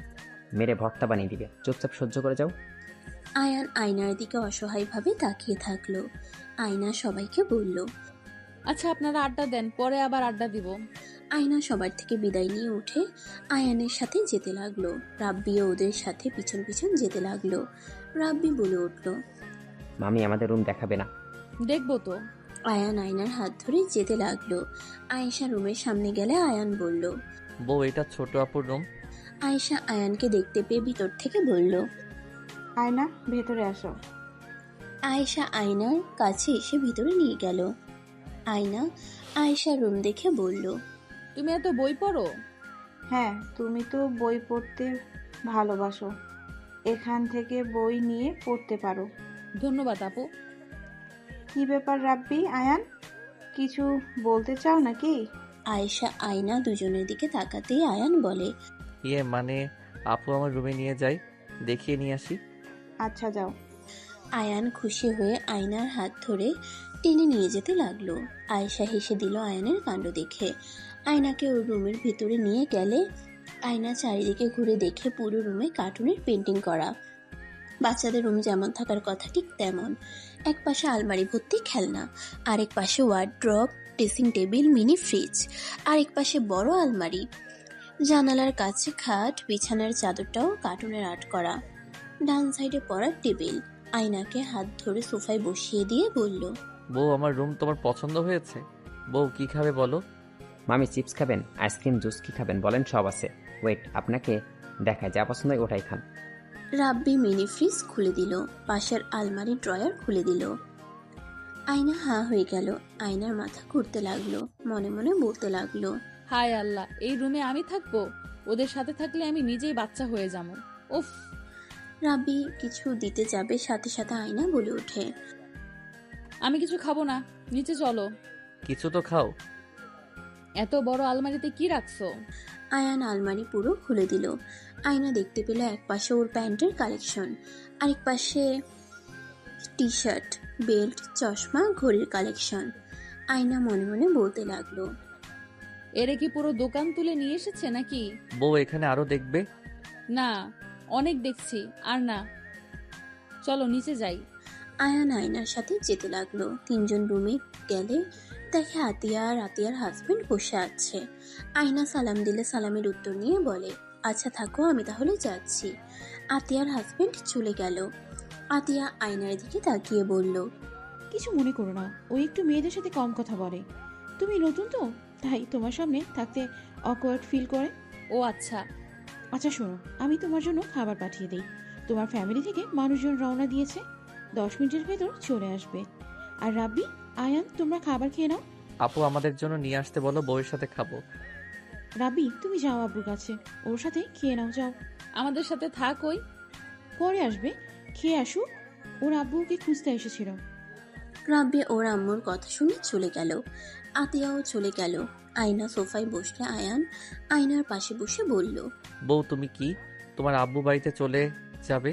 মেরে ভর্তা বানিয়ে দিবে। চুপচাপ সহ্য করে যাও। আয়ান আয়নার দিকে অসহায়ভাবে তাকিয়ে থাকলো। আয়না সবাইকে বলল। আচ্ছা আপনারা আড্ডা দেন, পরে আবার আড্ডা দিব। আয়না সবার থেকে বিদায় নিয়ে উঠে আয়ানের সাথে যেতে লাগলো। রাব্বিও ওদের সাথে পিছন পিছন যেতে লাগলো। রাব্বি বলে উঠল। মামি আমাদের রুম দেখাবে না? দেখবো তো। আয়ান আয়নার হাত ধরে যেতে লাগলো। আয়েশা রুমের সামনে গেলে আয়ান বলল। বউ, এটা ছোট আপুর রুম। আয়েশা আয়ানকে দেখতে পেয়ে ভিতর থেকে বলল। আয়না ভেতরে আসো। আয়েশা আয়নার কাছে এসে ভিতরে নিয়ে গেল। আয়না আয়েশার রুম দেখে বলল। তুমি এত বই পড়ো? হ্যাঁ, তুমি তো বই পড়তে ভালোবাসো, এখান থেকে বই নিয়ে পড়তে পারো। ধন্যবাদ আপু। কি ব্যাপার রাব্বি, আয়ান কিছু বলতে চাও নাকি? আয়েশা আয়না দুজনের দিকে তাকাতেই আয়ান বলে। মানে আপু আমার রুমে নিয়ে যাই, দেখিয়ে নিয়ে আসি। আচ্ছা যাও। আয়ান খুশি হয়ে আয়নার হাত ধরে টেনে নিয়ে যেতে লাগলো। আয়েশা হেসে দিল আয়ানের কাণ্ড দেখে। আয়নাকে ওর রুমের ভিতরে নিয়ে গেলে আয়না চারিদিকে ঘুরে দেখে পুরো রুমে কার্টুনের পেন্টিং করা। বাচ্চাদের রুম যেমন থাকার কথা ঠিক তেমন। এক পাশে আলমারি ভর্তি খেলনা, আরেক পাশে wardrobe, dressing table, mini fridge, আরেক পাশে বড় আলমারি, জানালার কাছে খাট, বিছানার চাদরটাও কার্টুনের আর্ট করা। ডান সাইডে পড়ার টেবিল। আয়নাকে হাত ধরে সোফায় বসিয়ে দিয়ে বলল। বউ, আমার রুম তোমার পছন্দ হয়েছে? বউ, কি খাবে বলো? মামি চিপস খাবেন, আইসক্রিম, জুস কি খাবেন বলেন, সব আছে। ওয়েট, আপনাকে দেখায়, যা পছন্দ হয় ওটাই খান। রাব্বি মিনি ফ্রিজ খুলে দিল, পাশের আলমারি ড্রয়ার খুলে দিল। আয়না হাঁ হয়ে গেল। আয়নার মাথা ঘুরতে লাগলো, মনে মনে বলতে লাগলো। হায় আল্লাহ, এই রুমে আমি থাকবো? ওদের সাথে থাকলে আমি নিজেই বাচ্চা হয়ে যাবো। উফ। রাব্বি কিছু দিতে যাবে, সাথে সাথে আয়না বলে ওঠে। আমি কিছু খাবো না, নিচে চলো। কিছু তো খাও। এত বড় আলমারিতে কি রাখছো? আয়ান আলমারি পুরো খুলে দিল। আয়না দেখতে পেল এক পাশে ওর প্যান্টের কালেকশন, আরেক পাশে টি শার্ট, বেল্ট, চশমা, ঘড়ির কালেকশন। আয়না মনে মনে বলতে লাগলো। এরে কি পুরো দোকান তুলে নিয়ে এসেছে নাকি? বউ, এখানে আরো দেখবে? না, অনেক দেখছি, আর না, চলো নিচে যাই। আয়ান আয়নার সাথে যেতে লাগলো। তিনজন রুমে গেলে দেখে আতিয়া আর আতিয়ার হাজবেন্ড বসে আছে। আয়না সালাম দিলে সালামের উত্তর নিয়ে বলে, আচ্ছা থাকো, আমি তাহলে যাচ্ছি। আতিয়ার হাজবেন্ড চলে গেল। আতিয়া আয়নার দিকে তাকিয়ে বলল। কিছু মনে করো না, ও একটু মেয়েদের সাথে কম কথা বলে। তুমি নতুন তো, তাই তোমার সামনে থাকতে অকওয়ার্ড ফিল করে। ও আচ্ছা। আচ্ছা শোনো, আমি তোমার জন্য খাবার পাঠিয়ে দিই। তোমার ফ্যামিলি থেকে মানুষজন রওনা দিয়েছে, 10 মিনিটের ভেতর চলে আসবে। আর রাব্বি, আয়ান, তোমরা খাবার খেয়ে নাও। আপু, আমাদের জন্য নিয়ে আসতে বলো, বউয়ের সাথে খাবো। রাব্বি, তুমি যাও আব্বুর কাছে, ওর সাথে খেয়ে নাও, যাও। আমাদের সাথে থাক, ওই পরে আসবে, খেয়ে আসুক। ওর আব্বুকে খুঁজতে এসেছিল। রাব্বি ওর আম্মুর কথা শুনে চলে গেল। আতিয়াও চলে গেল। আয়না সোফায় বসলে আয়ান আয়নার পাশে বসে বলল। বউ, তুমি কি তোমার আব্বু বাড়িতে চলে যাবে?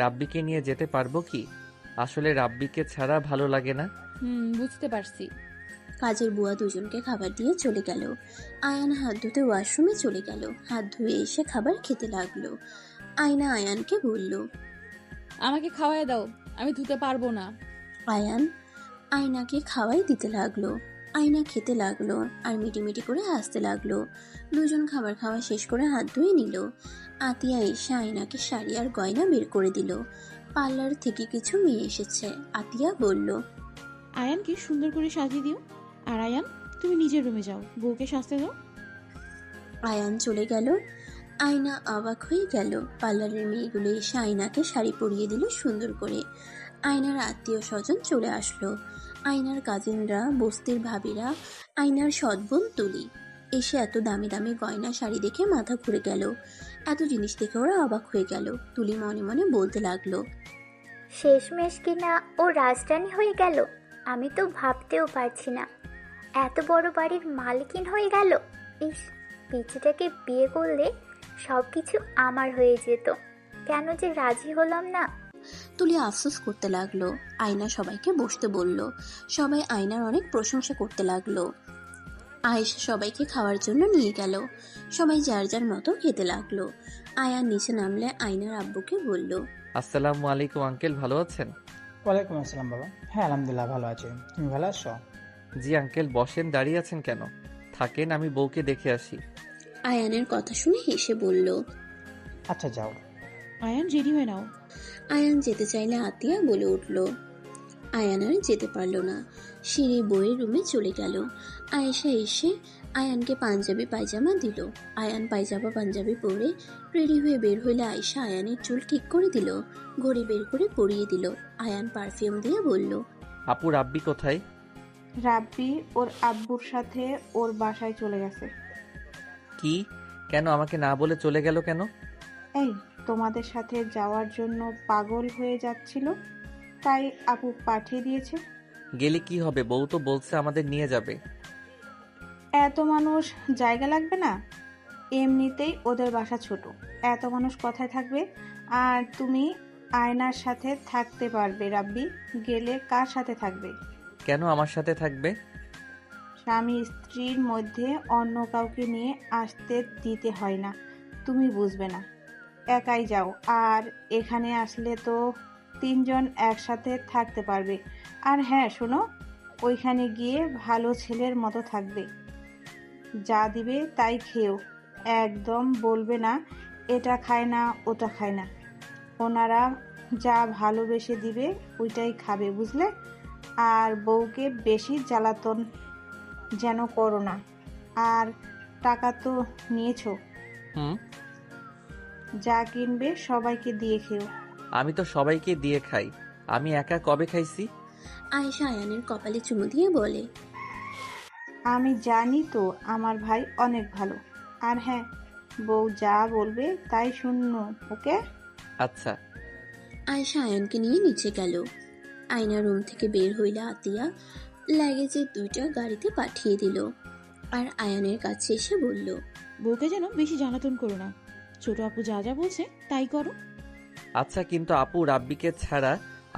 রাব্বিকে নিয়ে যেতে পারবো কি? আসলে রাব্বিকে ছাড়া ভালো লাগে না। বুঝতে পারছি। কাজের বুয়া দুজনকে খাবার দিয়ে চলে গেল। আয়ান হাত ধুতে ওয়াশরুমে চলে গেল। হাত ধুয়ে এসে খাবার খেতে লাগলো। আয়না আয়ানকে বলল। আমাকে খাওয়ায় দাও, আমি ধুতে পারবো না। আয়ান আয়নাকে খাওয়াই দিতে লাগলো। আয়না খেতে লাগলো আর মিটিমিটি করে হাসতে লাগলো। দুজন খাবার খাওয়া শেষ করে হাত ধুয়ে নিল। আতিয়া এসে আয়নাকে শাড়ি আর গয়না বের করে দিল। পার্লার থেকে কিছু মেয়ে এসেছে। আতিয়া বলল। আয়ানকে সুন্দর করে সাজিয়ে দিও। আর আয়ান, তুমি নিজের রুমে যাও, বউকে সাজতে দাও। আয়ান চলে গেল। আয়না অবাক হয়ে গেল। পার্লারের মেয়েগুলো এসে আয়নাকে শাড়ি পরিয়ে দিল সুন্দর করে। আয়নার আত্মীয় স্বজন চলে আসলো। আয়নার কাজিনরা, বস্তির ভাবিরা, আয়নার সৎবোন তুলি এসে এত দামি দামি গয়না শাড়ি দেখে মাথা ঘুরে গেল। এত জিনিস দেখে ওরা অবাক হয়ে গেল। তুলি মনে মনে বলতে লাগলো। শেষমেশ কিনা ও রাজরানী হয়ে গেল। আমি তো ভাবতেও পারছি না, এত বড় বাড়ির মালকিন হয়ে গেল। ইস, পিচিটাকে বিয়ে করলে সব কিছু আমার হয়ে যেত। কেন যে রাজি হলাম না। তুলি আফসোস করতে লাগলো। আয়না সবাইকে বসতে বলল। সবাই আয়নার অনেক প্রশংসা করতে লাগলো। আয়েশা সবাইকে খাওয়ার জন্য নিয়ে গেল। সবাই যার যার মতো খেতে লাগলো। আয়ান নিচে নামলে আয়নার আব্বুকে বলল। আসসালামু আলাইকুম আঙ্কেল, ভালো আছেন? ওয়ালাইকুম আসসালাম বাবা। হ্যাঁ আলহামদুলিল্লাহ ভালো আছি, তুমি ভালো আছো? জি আঙ্কেল, বসেন, দাঁড়িয়ে আছেন কেন? থাকেন, আমি বউকে দেখে আসি। আয়ানের কথা শুনে হেসে বলল। আচ্ছা যাও। আয়ান, রেডি হয়ে নাও। আয়ান যেতে চাইলে আতিয়া বলে উঠল। আয়ান আর যেতে পারল না। সিঁড়ি বইয়ের রুমে চলে গেল। আয়েশা এসে আয়ানকে পাঞ্জাবি পায়জামা দিল। আয়ান পায়জামা পাঞ্জাবি পরে রেডি হয়ে বের হইলে আয়েশা আয়ানের চুল ঠিক করে দিল। ঘড়ি বের করে পরিয়ে দিল। আয়ান পারফিউম দিয়ে বলল। আপু রাব্বি কোথায়? রাব্বি ওর আব্বুর সাথে ওর বাসায় চলে গেছে। কি? কেন আমাকে না বলে চলে গেল কেন? এই, তোমাদের সাথে যাওয়ার জন্য পাগল হয়ে যাচ্ছিল, তাই আপু পাঠিয়ে দিয়েছে। গেলে কি হবে? বউ তো বলছে আমাদের নিয়ে যাবে। এত মানুষ জায়গা লাগবে না? এমনিতেই ওদের বাসা ছোট, এত মানুষ কথায় থাকবে? আর তুমি আয়নার সাথে থাকতে পারবে। রাব্বি গেলে কার সাথে থাকবে? কেন আমার সাথে থাকবে? স্বামী স্ত্রীর মধ্যে অন্য কাউকে নিয়ে আসতে দিতে হয় না, তুমি বুঝবে না। একাই যাও। আর এখানে আসলে তো 3 জন একসাথে থাকতে পারবে। আর হ্যাঁ শোনো, ওইখানে গিয়ে ভালো ছেলের মতো থাকবে। যা দিবে তাই খেও। একদম বলবে না এটা খায় না ওটা খায় না। ওনারা যা ভালোবেসে দিবে ওইটাই খাবে, বুঝলে? আর বউকে বেশি জ্বালাতন যেন করো না। আর টাকা তো নিয়েছো, হুম। যা কিনবে সবাইকে দিয়ে খেও। আমি তো সবাইকে দিয়ে খাই, আমি একা কবে খাইছি? আয়েশা আয়ানের কপালে চুমু দিয়ে বলে। আমি জানি তো আমার ভাই অনেক ভালো। আর হ্যাঁ, বউ যা বলবে তাই শুননো, ওকে? আচ্ছা। আয়েশা আয়ানকে নিয়ে নিচে গেল। আয়না রুম থেকে বের হইলে আতিয়া লাগেজের 2টা গাড়িতে পাঠিয়ে দিল। আর আয়ানের কাছে এসে বলল। বউকে যেন বেশি জ্বালাতন করো না। ছোট আপু যা যা বলছে তাই করো। আচ্ছা, কিন্তু আপু রাব্বিকে ছাড়া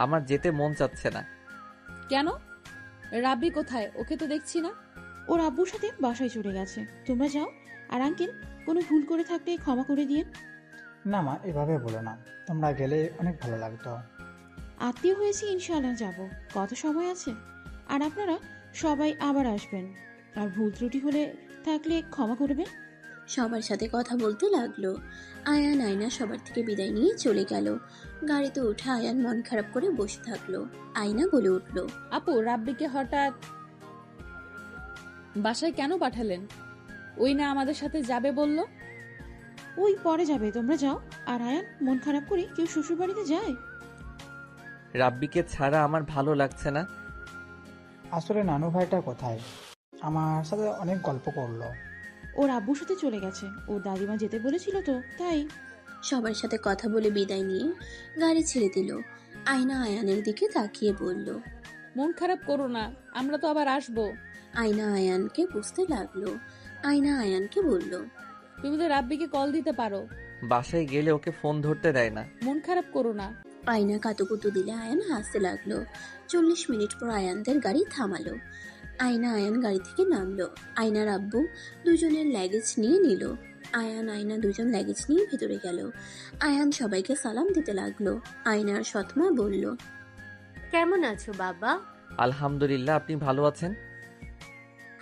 আমার যেতে মন চাচ্ছে না। কেন? রাব্বি কোথায়? ওকে তো দেখছি না। ওর আব্বুর সাথে বাসায় চলে গেছে, তোমরা যাও। আর আঙ্কেল, কোনো ভুল করে থাকলে ক্ষমা করে দিয়ে। না মা, এভাবে বলো না, তোমরা গেলে অনেক ভালো লাগতো। আত্মীয় হয়েছি, ইনশাআল্লাহ যাব। কত সময় আছে। আর আপনারা সবাই আবার আসবেন। আর ভুল ত্রুটি হলে থাকলে ক্ষমা করবেন। সবার সাথে কথা বলতে লাগলো। আয়ান আয়না সবার থেকে বিদায় নিয়ে চলে গেল। গাড়িতে উঠে আয়ান মন খারাপ করে বসে থাকলো। আয়না বলে উঠল। আপু, রাব্বিকে হঠাৎ বাসায় কেন পাঠালেন? ওই না আমাদের সাথে যাবে বলল। ওই পরে যাবে, তোমরা যাও। আর আয়ান, মন খারাপ করে কেউ শ্বশুর বাড়িতে যায়? রাব্বিকে ছাড়া আমার ভালো লাগছে না। আসলে নানু ভাইটা কোথায়? আমার সাথে অনেক গল্প করলো। ওর আব্বুর সাথে চলে গেছে, ওর দাদিমা যেতে বলেছিল তো তাই। সবার সাথে কথা বলে বিদায় নিয়ে গাড়ি ছেড়ে দিল। আয়না আয়ানের দিকে তাকিয়ে বলল। মন খারাপ করো না, আমরা তো আবার আসবো। আয়না আয়ানকে বুঝতে লাগলো। আয়না আয়ানকে বলল। তুমি তো রাব্বিকে কল দিতে পারো। বাসায় গেলে ওকে ফোন ধরতে দেয় না। মন খারাপ করো না। আয়না কাতুকুতু দিলে আয়ান হাসতে লাগলো। 40 মিনিট পর আয়ানদের গাড়ি থামালো। আয়ান গাড়ি থেকে নামলো। আয়নার আব্বু দুজনের লাগেজ নিয়ে নিল। আয়না দুজন লাগেজ নিয়ে ভেতরে গেল। আয়ান সবাইকে সালাম দিতে লাগলো। আয়নার সৎমা বলল, কেমন আছো বাবা? আলহামদুলিল্লাহ, আপনি ভালো আছেন?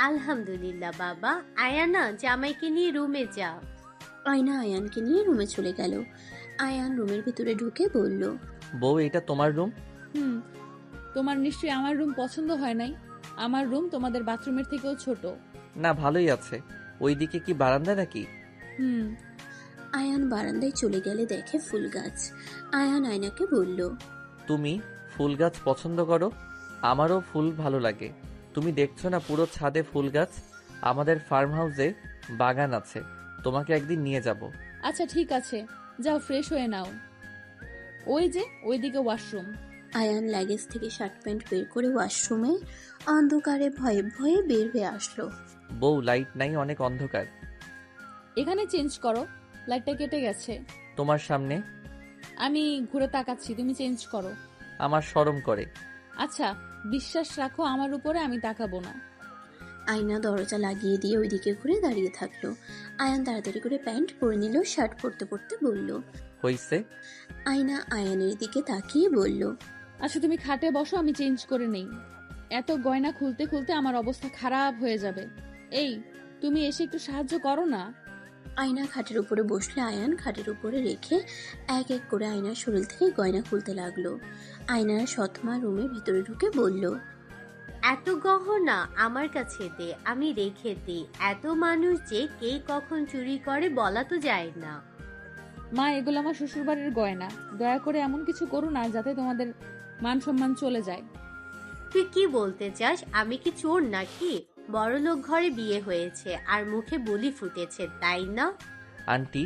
আলহামদুলিল্লাহ বাবা। আয়ানা, জামাইকে নিয়ে রুমে যা। আয়না আয়ানকে নিয়ে রুমে চলে গেল। আয়ান রুমের ভিতরে ঢুকে বলল, বউ, এটা তোমার রুম? হুম, তোমার নিশ্চয়ই আমার রুম পছন্দ হয় নাই। আমার রুম তোমাদের বাথরুমের থেকেও ছোট। না, ভালোই আছে। ওইদিকে কি বারান্দা নাকি? হুম। আয়ান বারান্দায় চলে গেলে দেখে ফুল গাছ। আয়ান আয়নাকে বলল, তুমি ফুল গাছ পছন্দ করো? আমারও ফুল ভালো লাগে। তুমি দেখছো না পুরো ছাদে ফুল গাছ? আমাদের ফার্ম হাউসে বাগান আছে, তোমাকে একদিন নিয়ে যাব। আচ্ছা ঠিক আছে, যাও ফ্রেশ হয়ে নাও। ওই যে ওইদিকে ওয়াশরুম। আয়ান লাগেজ থেকে শার্ট প্যান্ট বের করে ওয়াশরুমে অন্ধকারে ভয়ে ভয়ে বের হয়ে আসলো। বউ, লাইট নাই, অনেক অন্ধকার। এখানে চেঞ্জ করো, লাইটটা কেটে গেছে। তোমার সামনে? আমি ঘুরে তাকাচ্ছি, তুমি চেঞ্জ করো। আমার শরম করে। আচ্ছা, বিশ্বাস রাখো আমার উপরে, আমি তাকাবো না। আয়না দরজা লাগিয়ে দিয়ে ওইদিকে ঘুরে দাঁড়িয়ে থাকলো। আয়ান তাড়াতাড়ি করে প্যান্ট পরে নিল। শার্ট পরতে পরতে বলল, হইছে? আয়না আয়ানের দিকে তাকিয়ে বলল, আচ্ছা তুমি খাটে বসো, আমি চেঞ্জ করে নেই। এত গয়না খুলতে খুলতে আমার অবস্থা খারাপ হয়ে যাবে। এই, তুমি এসে একটু সাহায্য করো না। আয়না খাটের উপরে বসলে আয়ান খাটের উপরে রেখে এক এক করে আয়নার শরীর থেকে গয়না খুলতে লাগলো। আয়নার সৎমা রুমের ভিতরে ঢুকে বলল, এত গহনা আমার কাছে দে, আমি রেখে দিই। এত মানুষ যে কে কখন চুরি করে বলা তো যায় না। মা, এগুলো আমার শ্বশুরবাড়ির গয়না। দয়া করে এমন কিছু করো না যাতে তোমাদের মান সম্মান চলে যায়। তুই কি বলতে চাস? আমি কি চোর নাকি? বড়লোক ঘরে বিয়ে হয়েছে আর মুখে বুলি ফুটেছে, তাই না? আন্টি,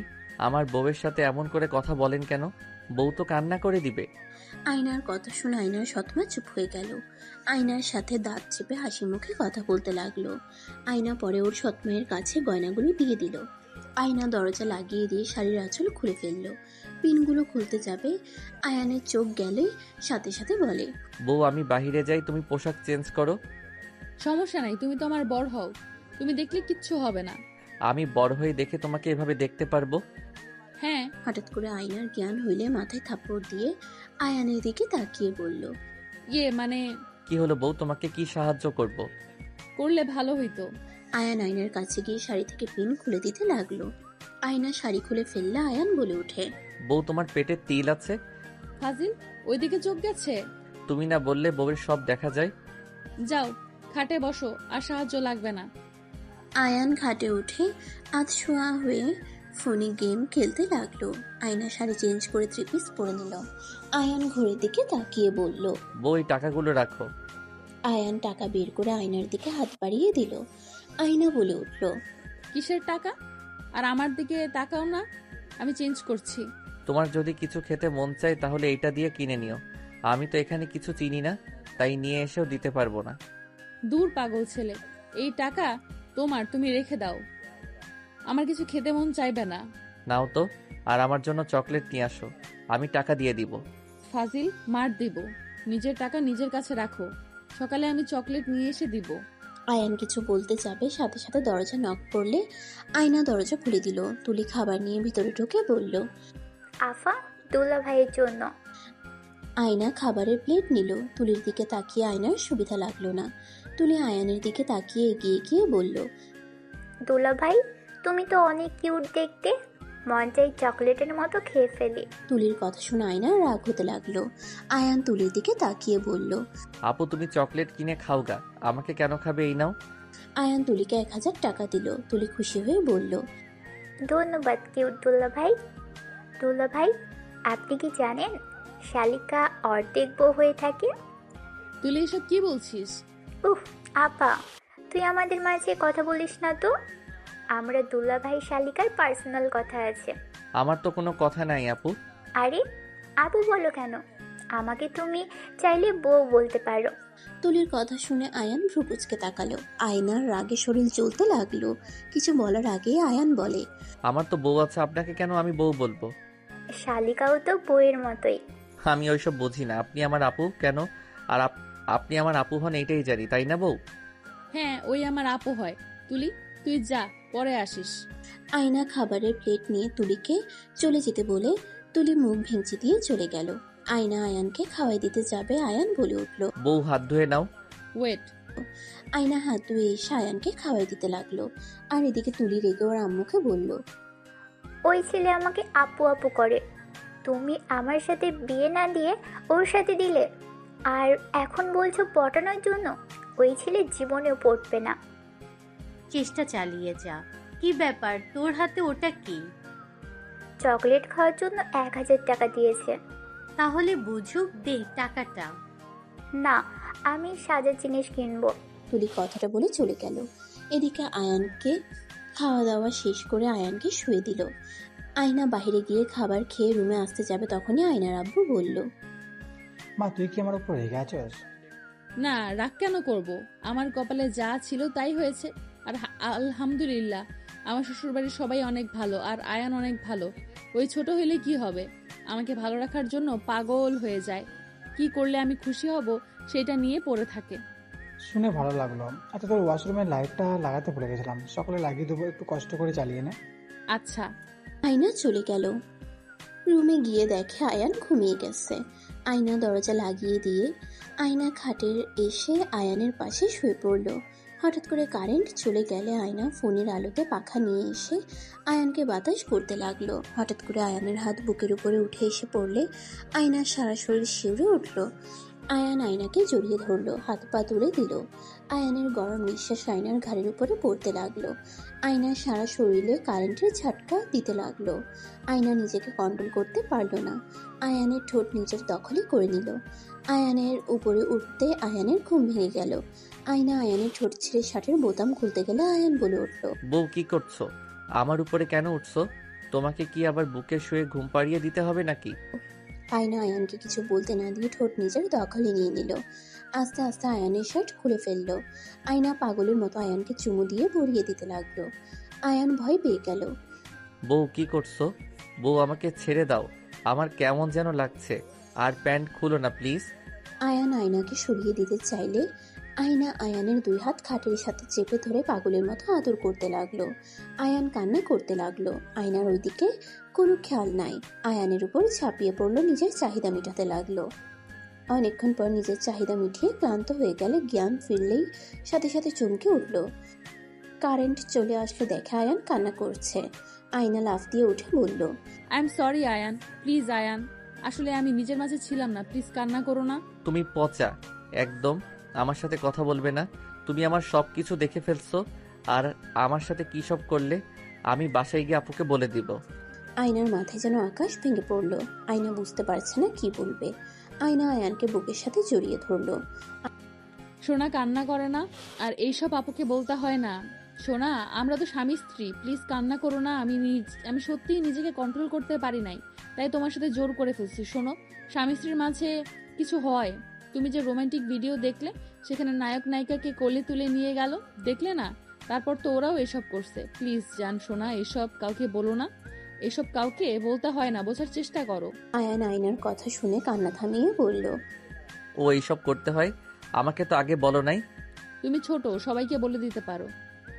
আমার বউয়ের সাথে এমন করে কথা বলেন কেন? বউ তো কান্না করে দিবে। আয়নার কথা শুনে আয়নার সৎমা চুপ হয়ে গেল। আয়নার সাথে দাঁত চেপে হাসি মুখে কথা বলতে লাগলো। আয়না পরে ওর সৎমায়ের কাছে গয়নাগুলো দিয়ে দিল। আয়না দরজা লাগিয়ে দিয়ে শাড়ির আঁচল খুলে ফেললো। পিনগুলো খুলতে যাবে, আয়ানের চোখ গেলে সাথে সাথে বলে, বউ, আমি বাহিরে যাই, তুমি পোশাক চেঞ্জ করো। সমস্যা নাই, তুমি তো আমার বড় হও, তুমি দেখলে কিচ্ছু হবে না। আমি বড় হয়ে দেখে তোমাকে এভাবে দেখতে পারবো? হ্যাঁ। হঠাৎ করে আয়নার জ্ঞান হইলে মাথায় থাপ্পড় দিয়ে আয়ানের দিকে তাকিয়ে বলল, মানে কি হলো বউ, তোমাকে কি সাহায্য করব? করলে ভালো হইতো। আয়ান আয়নার কাছে গিয়ে শাড়ি থেকে পিন খুলে দিতে লাগলো। আয়না শাড়ি খুলে ফেললে আয়ান বলে ওঠে, বউ, তোমার পেটে তিল আছে? ফাজিল, ওইদিকে চোখ গেছে। তুমি না বললে বউয়ের সব দেখা যায়? যাও খাটে বসো, আর সাহায্য লাগবে না। আয়ান খাটে উঠে আধশোয়া হয়ে ফোনে গেম খেলতে লাগলো। আয়না শাড়ি চেঞ্জ করে 3 পিস পরে নিল। আয়ান ঘড়ির দিকে তাকিয়ে বলল, বউ, এই টাকাগুলো রাখো। আয়ান টাকা বের করে আয়নার দিকে হাত বাড়িয়ে দিল। আয়না বলে উঠল, কিসের টাকা? আর আমার দিকে তাকাও না, আমি চেঞ্জ করছি। তোমার যদি কিছু খেতে মন চায় তাহলে এইটা দিয়ে কিনে নিও। আমি তো এখানে কিছু চিনি না, তাই নিয়ে এসেও দিতে পারবো না। দূর পাগল ছেলে, এই টাকা তোমার, তুমি রেখে দাও। আমার কিছু খেতে মন চাইবে না। নাও তো, আর আমার জন্য চকলেট নিয়ে আসো, আমি টাকা দিয়ে দিব। ফাজিল, মার দিব। নিজের টাকা নিজের কাছে রাখো, সকালে আমি চকলেট নিয়ে এসে দিব। আয়ান কিছু বলতে যাবে, সাথে সাথে দরজা নক করলে আয়না দরজা খুলে দিল। তুলি খাবার নিয়ে ভিতরে ঢুকে বলল, আফা, দুলা ভাইয়ের জন্য। আয়না খাবারের প্লেট নিল। তুলির দিকে তাকিয়ে আয়নার সুবিধা লাগলো না। তুলি আয়ানের দিকে তাকিয়ে এগিয়ে গিয়ে বলল, দুলা ভাই, তুমি তো অনেক কিউট দেখতে, মন চাই চকলেটের মতো খেয়ে ফেলি। তুলির কথা শুনে আয়নার রাগ হতে লাগলো। আয়ান তুলির দিকে তাকিয়ে বলল, আপু, তুমি চকলেট কিনে খাও গা, আমাকে কেন খাবে? এই নাও। আয়ান তুলিকে 1000 টাকা দিল। তুলি খুশি হয়ে বলল, ধন্যবাদ কিউট দুলা ভাই। দুলা ভাই, আপনি কি জানেন শালিকা অর্ধেক বউ হয়ে থাকে? তুই এসব কি বলছিস? উফ আপা, তুই আমাদের মাঝে কথা বলিস না তো। আমরা দুলা ভাই শালিকার পার্সোনাল কথা আছে। আমার তো কোনো কথা নাই আপু। আরে আপু বলো কেন? আমাকে তুমি চাইলে বউ বলতে পারো। তুলির কথা শুনে আয়ান ভ্রুকুচকে তাকালো। আয়নার রাগে শরীর জ্বলতে লাগলো। কিছু বলার আগে আয়ান বলে, আমার তো বউ আছে, আপনাকে কেন আমি বউ বলবো? শালিকাও তো বউয়ের মতোই। আমি ওইসব বুঝি না। আপনি আমার আপু কেন? আর আপনি আমার আপু হন এইটাই জানি, তাই না বউ? হ্যাঁ, ওই আমার আপু হয়। তুলি, তুই যা, পরে আসিস। আয়না খাবারের প্লেট নিয়ে তুলিকে চলে যেতে বলে তুলি মুখ ভেঙচি দিয়ে চলে গেল। আয়না আয়ানকে খাওয়াই দিতে যাবে, আয়ান বলে উঠল। বউ হাত ধুয়ে নাও। ওয়েট। আয়না হাত ধুয়ে এসে আয়ানকে খাওয়াই দিতে লাগলো। আর এদিকে তুলি রেগে ওর আম্মুকে বলল, ওই ছেলে আমাকে আপু আপু করে, তুমি আমার সাথে বিয়ে না দিয়ে ওর সাথে দিলে, আর এখন বলছো পটানোর জন্য। ওই ছেলে জীবনেও পড়বে না। চেষ্টা চালিয়ে যা। কি ব্যাপার, তোর হাতে ওটা কি? চকলেট খাওয়ার জন্য 1000 টাকা দিয়েছে। তাহলে বুঝুক দে টাকাটা। না, আমি সাজার জিনিস কিনবো। তুলি কথাটা বলে চলে গেল। এদিকে আয়ানকে খাওয়া দাওয়া শেষ করে আয়ানকে শুয়ে দিল। আয়না বাইরে গিয়ে খাবার খেয়ে রুমে আসতে যাবে, তখনই আয়নার আব্বু বলল, মা তুই কি আমার উপর রেগে আছিস? না, রাগ কেন করব? আমার কপালে যা ছিল তাই হয়েছে। আর আলহামদুলিল্লাহ, আমার শ্বশুরবাড়ির সবাই অনেক ভালো, আর আয়ান অনেক ভালো। ওই ছোট হইলে কি হবে, আমাকে ভালো রাখার জন্য পাগল হয়ে যায়। কি করলে আমি খুশি হব সেটা নিয়ে পড়ে থাকে। শুনে ভালো লাগলো। আচ্ছা, তোর ওয়াশরুমের লাইটটা লাগাতে ভুলে গেছিলাম, সকালে লাগিয়ে দেবো, একটু কষ্ট করে চালিয়ে নে। আচ্ছা। আয়না চলে গেল। রুমে গিয়ে দেখে আয়ান ঘুমিয়ে গেছে। আয়না দরজা লাগিয়ে দিয়ে আয়না খাটের এসে আয়ানের পাশে শুয়ে পড়ল। হঠাৎ করে কারেন্ট চলে গেলে আয়না ফোনের আলোতে পাখা নিয়ে এসে আয়ানকে বাতাস করতে লাগলো। হঠাৎ করে আয়ানের হাত বুকের উপরে উঠে এসে পড়লে আয়নার সারা শরীর শিউরে উঠল। আয়ান আয়নাকে জড়িয়ে ধরলো, হাত পা তুলে দিল। আয়ানের গরম নিঃশ্বাস আয়নার ঘাড়ের উপরে পড়তে লাগলো। আয়নার সারা শরীরে কারেন্টের ঝাটকা দিতে লাগলো। আয়না নিজেকে কন্ট্রোল করতে পারল না। আয়ানের ঠোঁট নিজের দখলে করে নিল। আয়ানের উপরে উঠতে আয়ানের ঘুম ভেঙে গেল। আয়না আয়ানের ঠোঁট ছিঁড়ে শার্টের বোতাম খুলতে গেলে আয়ান বলে উঠল, বউ কি করছো? আমার উপরে কেন উঠছো? তোমাকে কি আবার বুকে শুয়ে ঘুম পাড়িয়ে দিতে হবে নাকি? আয়না আয়ানকে কিছু বলতে না দিয়ে ঠোঁট নিজের দখলে নিয়ে নিল। আস্তে আস্তে আয়ানের শার্ট খুলে ফেললো। আয়না পাগলের মতো আয়ানকে চুমু দিয়ে ভরিয়ে দিতে লাগলো। আয়ান ভয় পেয়ে গেল। বউ কি করছো? বউ আমাকে ছেড়ে দাও, আমার কেমন যেন লাগছে। আর প্যান্ট খুলো না প্লিজ। আয়ান আয়নাকে সরিয়ে দিতে চাইলে আয়না আয়ানের 2 হাত খাটের সাথে চেপে ধরে পাগলের মতো আদর করতে লাগলো। আয়ান কান্না করতে লাগলো। আয়নার ওইদিকে কোনো খেয়াল নাই। আয়ানের উপর ঝাঁপিয়ে পড়লো, নিজের চাহিদা মেটাতে লাগলো। অনেকক্ষণ পর নিজের চাহিদা মিটিয়ে ক্লান্ত হয়ে গেলে জ্ঞান ফিরলেই সাথে সাথে চমকে উঠল। কারেন্ট চলে আসলে দেখে আয়ান কান্না করছে। আয়না লাফ দিয়ে উঠে বলল, I am sorry Ayaan, please Ayaan, আসলে আমি নিজের মাঝে ছিলাম না, প্লিজ কান্না করো না। তুমি পচা, একদম আমার সাথে কথা বলবে না। তুমি আমার সব কিছু দেখে ফেলছো, আর আমার সাথে কি সব করলে আমি বাসায় গিয়ে আপুকে বলে দিব। আয়নার মাথায় যেন আকাশ ভেঙে পড়ল। আয়না বুঝতে পারছে না কি বলবে। আয়না আয়ানকে বুকের সাথে জড়িয়ে ধরলো। সোনা কান্না করে না, আর এইসব আপুকে বলতে হয় না। সোনা, আমরা তো স্বামী স্ত্রী, প্লিজ কান্না করো না। আমি সত্যিই নিজেকে কন্ট্রোল করতে পারি নাই, তাই তোমার সাথে জোর করে ফেলছি। শোনো, স্বামী স্ত্রীর মাঝে কিছু হয়। তুমি যে রোমান্টিক ভিডিও দেখলে, সেখানে নায়ক নায়িকাকে কোলে তুলে নিয়ে গেল, দেখলে না? তারপর তো ওরাও এসব করছে। প্লিজ জান সোনা, এসব কাউকে বলো না, এসব কাউকে বলতে হয় না, বোঝার চেষ্টা করো। আয়ান আয়নার কথা শুনে কান্না থামিয়ে বলল, ও এইসব করতে হয়, আমাকে তো আগে বলো নাই। তুমি ছোট, সবাইকে বলে দিতে পারো,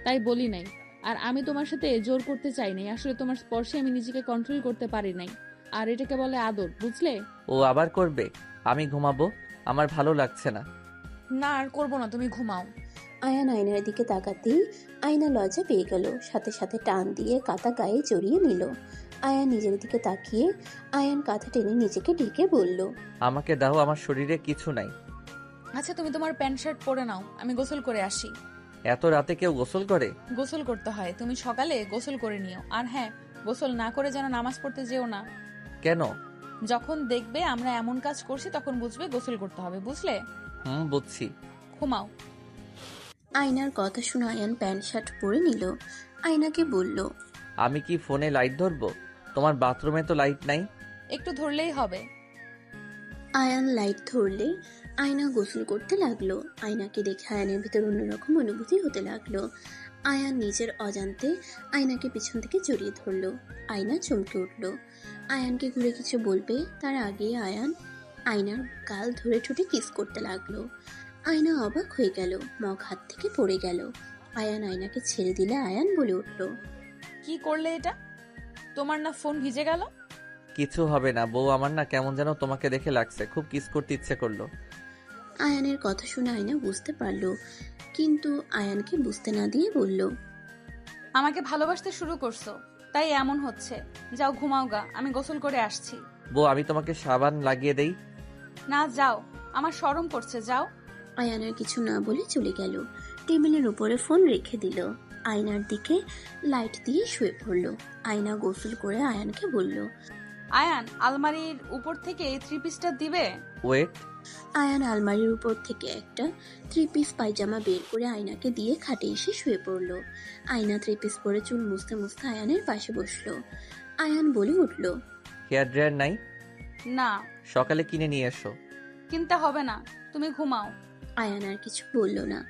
তাই বলি নাই। আর আমি তোমার সাথে জোর করতে চাই নাই, আসলে তোমার স্পর্শে আমি নিজেকে কন্ট্রোল করতে পারি নাই, আর এটাকে বলে আদর, বুঝলে? ও আবার করবে? আমি ঘুমাবো, আমার ভালো লাগছে না। না, আর করবো না, তুমি ঘুমাও। আয়ান আয়নার দিকে তাকাতেই আয়না লজ্জা পেয়ে গেল। সাথে সাথে টান দিয়ে কাঁথা গায়ে জড়িয়ে নিল। আয়ান নিজের দিকে তাকিয়ে আয়ান কাঁথা টেনে নিজেকে ঢেকে বলল, আমাকে দাও, আমার শরীরে কিছু নাই। আচ্ছা, তুমি তোমার প্যান্ট শার্ট পরে নাও, আমি গোসল করে আসি। এত রাতে কেউ গোসল করে? গোসল করতে হয়, তুমি সকালে গোসল করে নিও। আর হ্যাঁ, গোসল না করে যেন নামাজ পড়তে যেও না। কেন? যখন দেখবে আমরা এমন কাজ করছি, তখন বুঝবে গোসল করতে হবে, বুঝলে? বুঝছি। ঘুমাও। আয়নার কথা শুনে আয়ান প্যান্ট শার্ট পরে নিল। আয়নাকে বলল, আমি কি ফোনে লাইট ধরবো? তোমার বাথরুমে তো লাইট নাই। একটু ধরলেই হবে। আয়ান লাইট ধরলে আয়না গোসল করতে লাগলো। আয়নাকে দেখে আয়নের ভিতর অন্যরকম অনুভূতি হতে লাগলো। আয়ান নিজের অজান্তে আয়নাকে পিছন থেকে জড়িয়ে ধরলো। আয়না চমকে উঠল। আয়ানকে ঘুরে কিছু বলবে তার আগে আয়ান আয়নার গাল ধরে ঠোঁটে কিস করতে লাগলো। আয়না অবাক হয়ে গেল, মগ হাত থেকে পড়ে গেল। আয়ান আয়নাকে ছেড়ে দিলে আয়ান বলে উঠল, কি করলে এটা? তোমার না ফোন ভিজে গেল? কিছু হবে না বউ, আমার না কেমন যেন তোমাকে দেখে লাগছে, খুব কিস করতে ইচ্ছে করলো। আয়ানের কথা শুনে আয়না বুঝতে পারল, কিন্তু আয়ানকে বুঝতে না দিয়ে বলল, আমাকে ভালোবাসতে শুরু করছো, তাই এমন হচ্ছে। যাও ঘুমাও গা, আমি গোসল করে আসছি। বউ আমি তোমাকে সাবান লাগিয়ে দেই। না যাও, আমার শরম করছে, যাও। আয়ানের কিছু না বলে চলে গেল। টেবিলের উপরে ফোন রেখে দিল। আয়নার দিকে লাইট দিয়ে শুয়ে পড়ল। আয়না গোসল করে আয়ানকে বলল, আয়ান, আলমারির উপর থেকে 3 পিসটা দিবে? ওয়েট। আয়ান আলমারির উপর থেকে একটা 3 পিস পায়জামা বের করে আয়নাকে দিয়ে খাটে এসে শুয়ে পড়ল। আয়না 3 পিস পরে চুল মুছতে মুছতে আয়ানের পাশে বসলো। আয়ান বলে উঠল, হেয়ার ড্রায়ার নাই? না, সকালে কিনে নিয়ে এসো। কিনতে হবে না, তুমি ঘুমাও। আয়ান আর কিছু বলল না।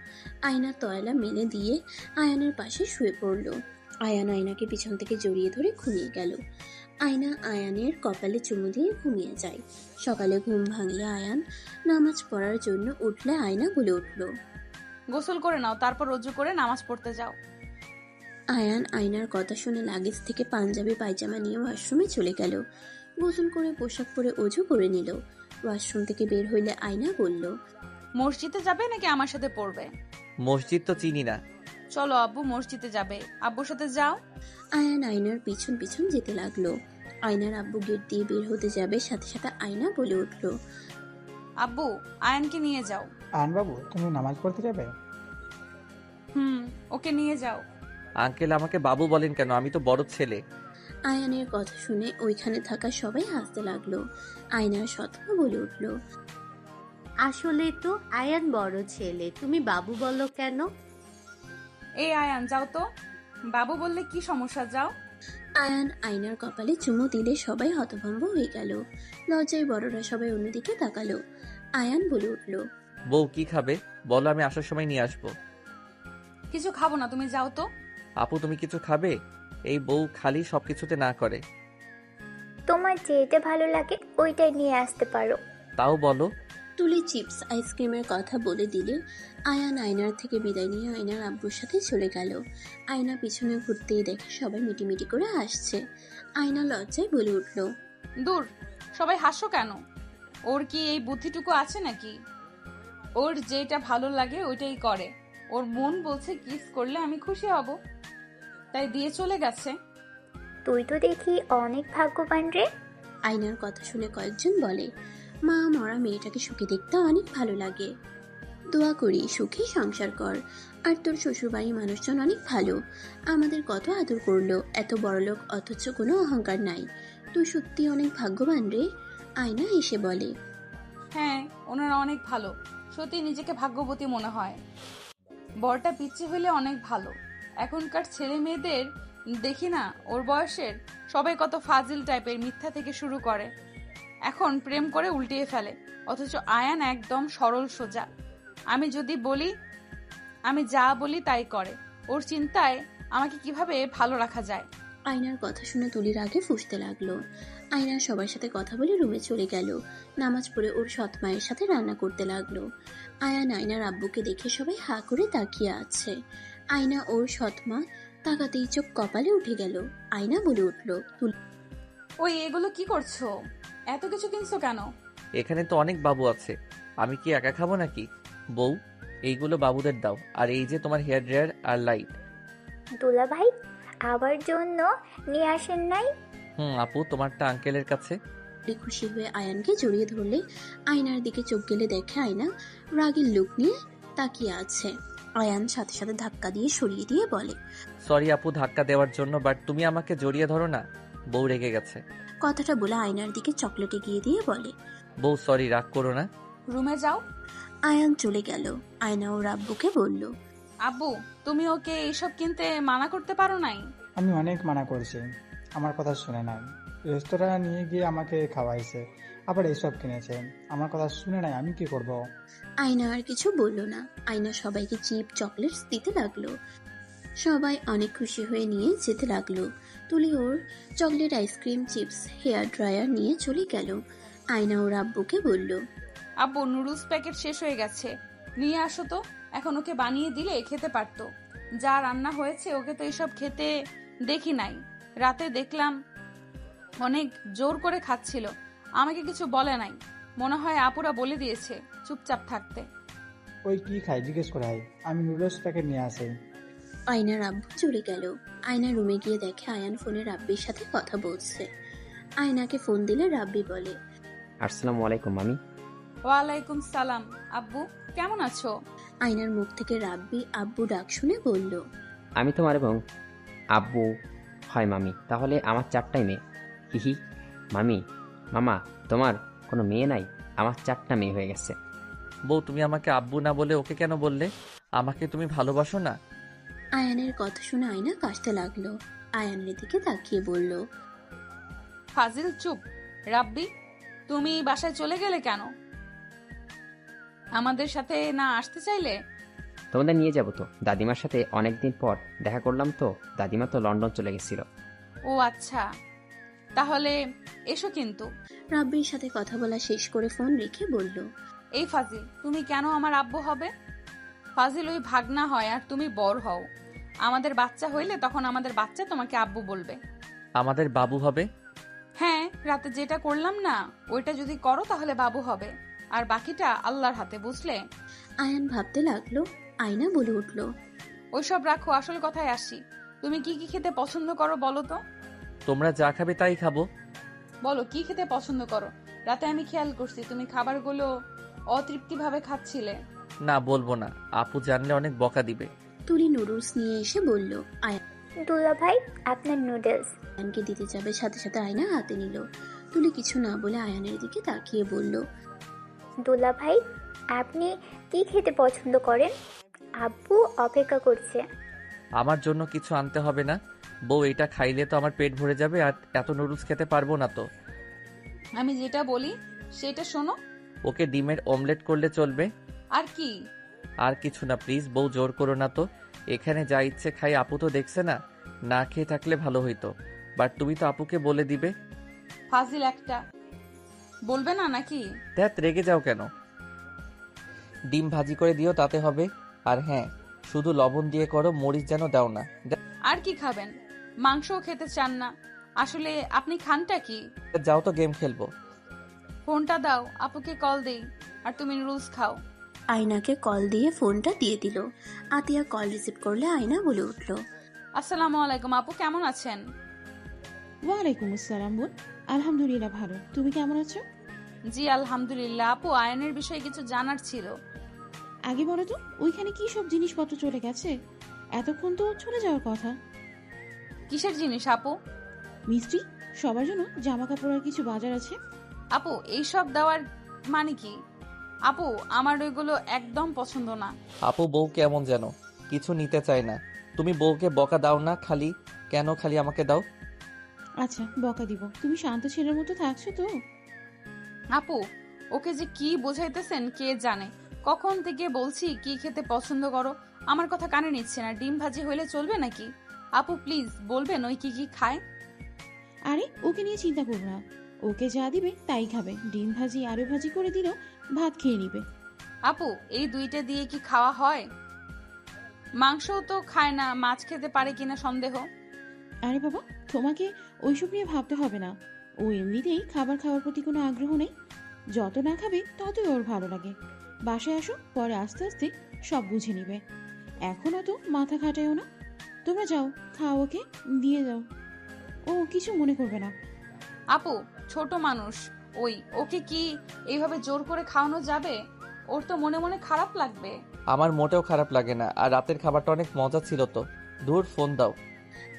আয়না তয়লা মেলে দিয়ে আয়ানের পাশে শুয়ে পড়ল। আয়ান আয়নাকে পিছন থেকে জড়িয়ে ধরে ঘুমিয়ে গেল। আয়না আয়ানের কপালে চুমু দিয়ে ঘুমিয়ে যায়। সকালে ঘুম ভাঙলে আয়ান নামাজ পড়ার জন্য উঠলে আয়না বলে উঠল, গোসল করে নাও, তারপর রুজু করে নামাজ পড়তে যাও। আয়ান আয়নার কথা শুনে লাগেজ থেকে পাঞ্জাবি পায়জামা নিয়ে ওয়াশরুমে চলে গেল। গোসল করে পোশাক পরে অজু করে নিল। ওয়াশরুম থেকে বের হইলে আয়না বলল, মসজিদে যাবে নাকি আমার সাথে পড়বে? মসজিদ তো চিনি না। চলো আব্বু মসজিদে যাবে, আব্বুর সাথে যাও। আয়ান আয়নার পিছন পিছন যেতে লাগলো। আয়নার আব্বু গেট দিয়ে বের হতে যাবে, সাথে সাথে আয়না বলে উঠল, আব্বু, আয়ানকে নিয়ে যাও। আয়ন বাবু, তুমি নামাজ পড়তে যাবে? ওকে নিয়ে যাও। আঙ্কেল আমাকে বাবু বলেন কেন? আমি তো বড় ছেলে। আয়ানের কথা শুনে ওইখানে থাকা সবাই হাসতে লাগলো। আয়নার সৎমা বলে উঠল, আসলে তো আয়ান বড় ছেলে, তুমি বাবু বলো কেন? এই আয়ান যাও তো, বাবু বললে কি সমস্যা, যাও। আয়ান আয়নার কপালে চুমু দিলে সবাই হতভম্ব হয়ে গেল। লজ্জায় বড়রা সবাই অন্যদিকে তাকালো। আয়ান বলে উঠল, বউ কি খাবে বলো, আমি আসার সময় নিয়ে আসবো। কিছু খাবো না, তুমি যাও তো। আপু তুমি কিছু খাবে? এই বউ খালি সবকিছুতে না করে। তোমার যেটা ভালো লাগে ওইটাই নিয়ে আসতে পারো। তাও বলো। তুলি চিপস আইসক্রিমের কথা বলে দিলে আয়ান আয়নার থেকে বিদায় নিয়ে আয়নার আব্বুর সাথে চলে গেল। আয়না পিছনে ঘুরতেই দেখে সবাই মিটিমিটি করে হাসছে। আয়না লজ্জায় বলে উঠল, দূর, সবাই হাসো কেন? ওর কি এই বুদ্ধিটুকু আছে নাকি? ওর যেটা ভালো লাগে ওইটাই করে। ওর মন বলছে কিস করলে আমি খুশি হব, তাই দিয়ে চলে গেছে। তুই তো দেখি অনেক ভাগ্যবান রে। আয়নার কথা শুনে কয়েকজন বলে, মা মরা মেয়েটাকে সুখে দেখতে অনেক ভালো লাগে। দোয়া করি সুখে সংসার কর। আর তোর শ্বশুরবাড়ির মানুষজন অনেক ভালো, আমাদের কত আদর করলো, এত বড়লোক অথচ কোনো অহংকার নাই। তুই সত্যি অনেক ভাগ্যবান রে। আয়না এসে বলে, হ্যাঁ, ওনারা অনেক ভালো, সত্যি নিজেকে ভাগ্যবতী মনে হয়। বরটা পিচ্ছি হইলে অনেক ভালো। এখনকার ছেলে মেয়েদের দেখি না, ওর বয়সের সবাই কত ফাজিল টাইপের, মিথ্যা থেকে শুরু করে, এখন প্রেম করে উল্টিয়ে ফেলে। অথচ আয়ান একদম সরল সোজা। আমি যদি বলি, আমি যা বলি তাই করে। ওর চিন্তায় আমাকে কিভাবে ভালো রাখা যায়। আয়নার কথা শুনে তুলির আগে ফুঁসতে লাগলো। আয়না সবার সাথে কথা বলে রুমে চলে গেল। নামাজ পড়ে ওর সৎ মায়ের সাথে রান্না করতে লাগলো। আয়ান আয়নার আব্বুকে দেখে সবাই হা করে তাকিয়ে আছে। আয়না ওর সৎ মা তাকাতেই চোখ কপালে উঠে গেল। আয়না বলে উঠল, ওই এগুলো কি করছো? এত কিছু কিনছো কেন? এখানে তো অনেক বাবু আছে, আমি কি একা খাবো নাকি? বউ এইগুলো বাবুদের দাও, আর এই যে তোমার হেয়ার ড্রায়ার আর লাইট। দুলা ভাই আবার জন্য নিয়ে আসেন নাই? আপু তোমারটা আঙ্কেলের কাছে। খুশি হয়ে আয়ানকে জড়িয়ে ধরলে আয়নার দিকে চোখ গেলে দেখে আয়না রাগের লুক নিয়ে তাকিয়ে আছে। আয়ান সাথে সাথে ধাক্কা দিয়ে সরিয়ে দিয়ে বলে, সরি আপু ধাক্কা দেওয়ার জন্য, বাট তুমি আমাকে জড়িয়ে ধরো না। বউ রেগে গেছে। কথাটা বলে আয়নার দিকে চকলেট এগিয়ে দিয়ে বলে, বউ সরি, রাগ করো না। রুমে যাও। আয়ান চলে গেল। আয়না ওর আব্বুকে বলল, আব্বু, তুমি ওকে এইসব কিনতে মানা করতে পারো নাই? আমি অনেক মানা করছি, আমার কথা শুনে নাই। রেস্তোরাঁ নিয়ে গিয়ে আমাকে খাওয়াইছে, আবার এসব কিনেছে, আমার কথা শুনে নাই, আমি কি করব? আয়না আর কিছু বলল না। আয়না সবাইকে চিপ চকলেটস দিতে লাগলো। সবাই অনেক খুশি হয়ে নিয়ে যেতে লাগলো। তুলি ওর chocolate, ice cream, chips, hair dryer নিয়ে চলে গেল। আয়না ওর আব্বুকে বলল, আব্বু নুডলস প্যাকেট শেষ হয়ে গেছে, নিয়ে আসো তো। এখন ওকে বানিয়ে দিলে খেতে পারতো। যা রান্না হয়েছে ওকে তো এসব খেতে দেখি নাই। রাতে দেখলাম অনেক জোর করে খাচ্ছিল, আমাকে কিছু বলে নাই। মনে হয় আপুরা বলে দিয়েছে চুপচাপ থাকতে। ওই কি খাই জিজ্ঞেস করে হয়, আমি নুডলস প্যাকেট নিয়ে আসি। আয়নার আব্বু চলে গেল। আয়না রুমে গিয়ে দেখে আয়ান ফোনে রাব্বির সাথে কথা বলছে। আয়নাকে ফোন দিলে রাব্বি বলে, আসসালামু আলাইকুম মামি। ওয়ালাইকুম সালাম। আব্বু কেমন আছো? আয়নার মুখ থেকে রাব্বি আব্বু ডাক শুনে বলল, আমি তোমার এবং আব্বু হয় মামি, তাহলে আমার 4টাই মেয়ে। হিহি। মামি, মামা, তোমার কোনো মেয়ে নাই? আমার 4টা মেয়ে হয়ে গেছে। বউ, তুমি আমাকে আব্বু না বলে ওকে কেন বললে? আমাকে তুমি ভালোবাসো না? আয়ানের কথা শুনে আয়না কাশতে লাগলো। আয়ানের দিকে তাকিয়ে বলল, ফাজিল চুপ। রাব্বি, তুমি বাসায় চলে গেলে কেন? আমাদের সাথে না আসতে চাইলে? তোমাদের নিয়ে যাবো তো, দাদিমার সাথে অনেকদিন পর দেখা করলাম তো। দাদিমা তো লন্ডন চলে গেছিল। ও আচ্ছা, তাহলে এসো। কিন্তু রাব্বির সাথে কথা বলা শেষ করে ফোন রেখে বলল, এই ফাজিল, তুমি কেন আমার আব্বু হবে? ফাজিল ওই ভাগনা হয় আর তুমি বড় হও। আমাদের বাচ্চা হইলে তখন আমাদের বাচ্চা তোমাকে আব্বু বলবে। আমাদের বাবু হবে? হ্যাঁ, রাতে যেটা করলাম না ওইটা যদি করো তাহলে বাবু হবে, আর বাকিটা আল্লাহর হাতে, বুঝলে? আয়ান ভাবতে লাগলো। আয়না বলে উঠল, ওইসব রাখো, আসল কথায় আসি। তুমি কি কি খেতে পছন্দ করো বলো তো? তোমরা যা খাবে তাই খাবো। বলো কি খেতে পছন্দ করো। রাতে আমি খেয়াল করছি তুমি খাবারগুলো অতৃপ্তিভাবে খাচ্ছিলে। না, বলবো না, আপু জানলে অনেক বকা দিবে। তুলি নুডলস নিয়ে এসে বলল, দুলা ভাই, আপনার নুডলস। আয়ানকে দিতে যাবে, সাথে সাথে আয়না হাতে নিল। তুলি কিছু না বলে আয়ানের দিকে তাকিয়ে বলল, দুলা ভাই, আপনি কি খেতে পছন্দ করেন? আব্বু অপেক্ষা করছে। আমার জন্য কিছু আনতে হবে না বউ, এটা খাইলে তো আমার পেট ভরে যাবে, আর এত নুডলস খেতে পারবো না তো। আমি যেটা বলি সেটা শোনো। ওকে ডিমের অমলেট করলে চলবে। আর কি? আর কিছু না প্লিজ বউ, জোর করো না তো। এখানে যা ইচ্ছে খাই, আপু তো দেখছে না। না খেয়ে থাকলে ভালো হইতো, বাট তুমি তো আপুকে বলে দিবে। ফাজিল একটা। বলবে না নাকি? ধ্যাত, রেগে যাও কেন? ডিম ভাজি করে দিও, তাতে হবে। আর হ্যাঁ, শুধু লবণ দিয়ে করো, মরিচ যেন দাও না। আর কি খাবেন? মাংসও খেতে চান না? আসলে আপনি খানটা কি? যাও তো, গেম খেলবো। ফোনটা দাও, আপুকে কল দেই, আর তুমি নুডলস খাও। আয়নাকে কল দিয়ে ফোনটা দিয়ে দিল। আতিয়া কল রিসিভ করলে আয়না বলে উঠল, আসসালামু আলাইকুম আপু, কেমন আছেন? ওয়ালাইকুম আসসালাম বোন, আলহামদুলিল্লাহ ভালো। তুমি কেমন আছো? জি আলহামদুলিল্লাহ। আপু, আয়নের বিষয়ে কিছু জানার ছিল। আগে বলো তো, ওইখানে কি সব জিনিসপত্র চলে গেছে? এতক্ষণ তো চলে যাওয়ার কথা। কিসের জিনিস আপু? মিস্ত্রি, সবার জন্য জামা কাপড় আর কিছু বাজার আছে। আপু, এইসব দেওয়ার মানে কি? আপু, আমার ওইগুলো একদম পছন্দ না। আপু বউ কেমন যেন কিছু নিতে চায় না। তুমি বউকে বকা দাও না, কেন খালি আমাকে দাও? আচ্ছা, বকা দিব। তুমি শান্ত ছেলের মতো থাকছো তো? আপু, ওকে যে কি বোঝাইতেছেন কে জানে। কখন থেকে বলছি কি খেতে পছন্দ করো, আমার কথা কানে নিচ্ছে না। ডিম ভাজি হইলে চলবে নাকি? আপু প্লিজ বলবেন ওই কি কি খায়। আরে ওকে নিয়ে চিন্তা করো না, ওকে যা দিবে তাই খাবে। ডিম ভাজি আলু ভাজি করে দিলেও ভাত খেয়ে নিবে। আপু, এই দুইটা দিয়ে কি খাওয়া হয়? মাংসও তো খায় না, মাছ খেতে পারে কিনা সন্দেহ। আরে বাবা, তোমাকে ওইসব নিয়ে ভাবতে হবে না। ও এমনিতেই খাবার খাওয়ার প্রতি কোনো আগ্রহ নেই। যত না খাবে ততই ওর ভালো লাগে। বাসায় আসো, পরে আস্তে আস্তে সব বুঝে নিবে। এখন অত মাথা খাটায়ও না। তোমরা যাও, খাও, ওকে দিয়ে যাও, ও কিছু মনে করবে না। আপু, ছোট মানুষ, ওকে কি এইভাবে জোর করে খাওয়ানো যাবে? ওর তো মনে মনে খারাপ লাগবে। আমার মোটেও খারাপ লাগে না, আর রাতের খাবারটা অনেক মজা ছিল তো। দূর, ফোন দাও।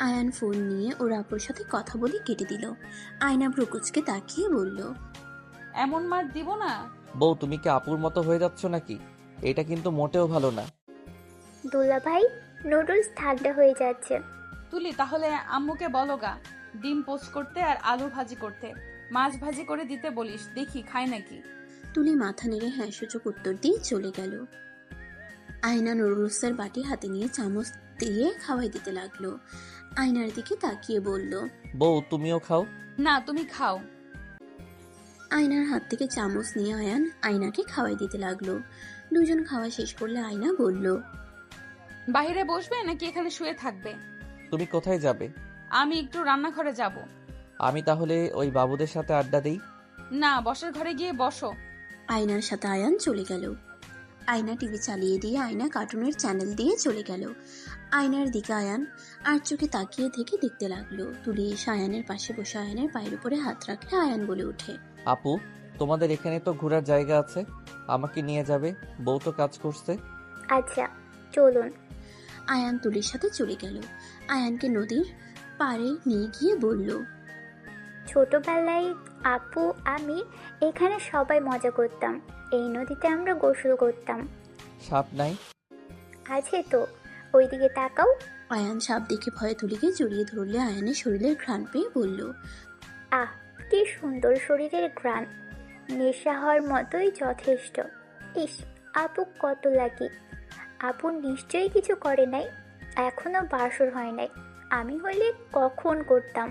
আয়ান ফোন নিয়ে ওর আপুর সাথে কথা বলে কেটে দিল। আয়না ভ্রুকুচকে তাকিয়ে বলল, এমন মার দিব না। বউ, তুমি কি আপুর মতো হয়ে যাচ্ছ নাকি? এটা কিন্তু মোটেও ভালো না। দুলা ভাই, নুডলস ঠান্ডা হয়ে যাচ্ছে। তুলি, তাহলে আম্মুকে বলো গা ডিম পোস্ট করতে আর আলু ভাজি করতে। মাছ ভাজি করে দিতে বলিস, দেখি খায় নাকি। তুলি মাথা নেড়ে হ্যাঁ সূচক উত্তর দিয়ে চলে গেল। আয়না নুডলসের বাটি হাতে নিয়ে চামচ দিয়ে খাওয়াই দিতে লাগলো। আয়নার দিকে তাকিয়ে বলল, বউ, তুমিও খাও। না, তুমি খাও। আয়নার হাত থেকে চামচ নিয়ে আয়ান আয়নাকে খাওয়াই দিতে লাগলো। দুজন খাওয়া শেষ করলে আয়না বলল, বাইরে বসবে নাকি এখানে শুয়ে থাকবে? তুমি কোথায় যাবে? আমি একটু রান্নাঘরে যাব। আমি তাহলে ওই বাবুদের সাথে আড্ডা দিই। না, বসের ঘরে গিয়ে বসো। আয়নার সাথে আয়ান চলে গেল। আয়না টিভি চালিয়ে দিয়ে আয়না কার্টুনের চ্যানেল দিয়ে চলে গেল। আয়নার দিকে আয়ান আর চোখে তাকিয়ে থেকে দেখতে লাগলো। তুলি এসে আয়ানের পাশে বসে আয়ানের পায়ের উপরে হাত রাখলে আয়ান বলে ওঠে, আপু, তোমাদের এখানে তো ঘোরার জায়গা আছে, আমাকে নিয়ে যাবে? বউ তো কাজ করছে। আচ্ছা চলুন। আয়ান তুলির সাথে চলে গেল। আয়ানকে নদীর পাড়ে নিয়ে গিয়ে বলল, ছোটবেলায় আপু আমি এখানে সবাই মজা করতাম। এই নদীতে আমরা গোসল করতাম। সাপ নাই? আছে তো, ওইদিকে তাকাও। আয়ান সাপ দেখে ভয়ে তুলিকে জড়িয়ে ধরলে আয়ানের শরীরের ঘ্রাণ পেয়ে বলল, আহ কি সুন্দর শরীরের ঘ্রাণ, নেশা হওয়ার মতোই যথেষ্ট। ইস, আপু কত লাগে। আপু নিশ্চয়ই কিছু করে নাই, এখনো বাসর হয় নাই। আমি হইলে কখন করতাম,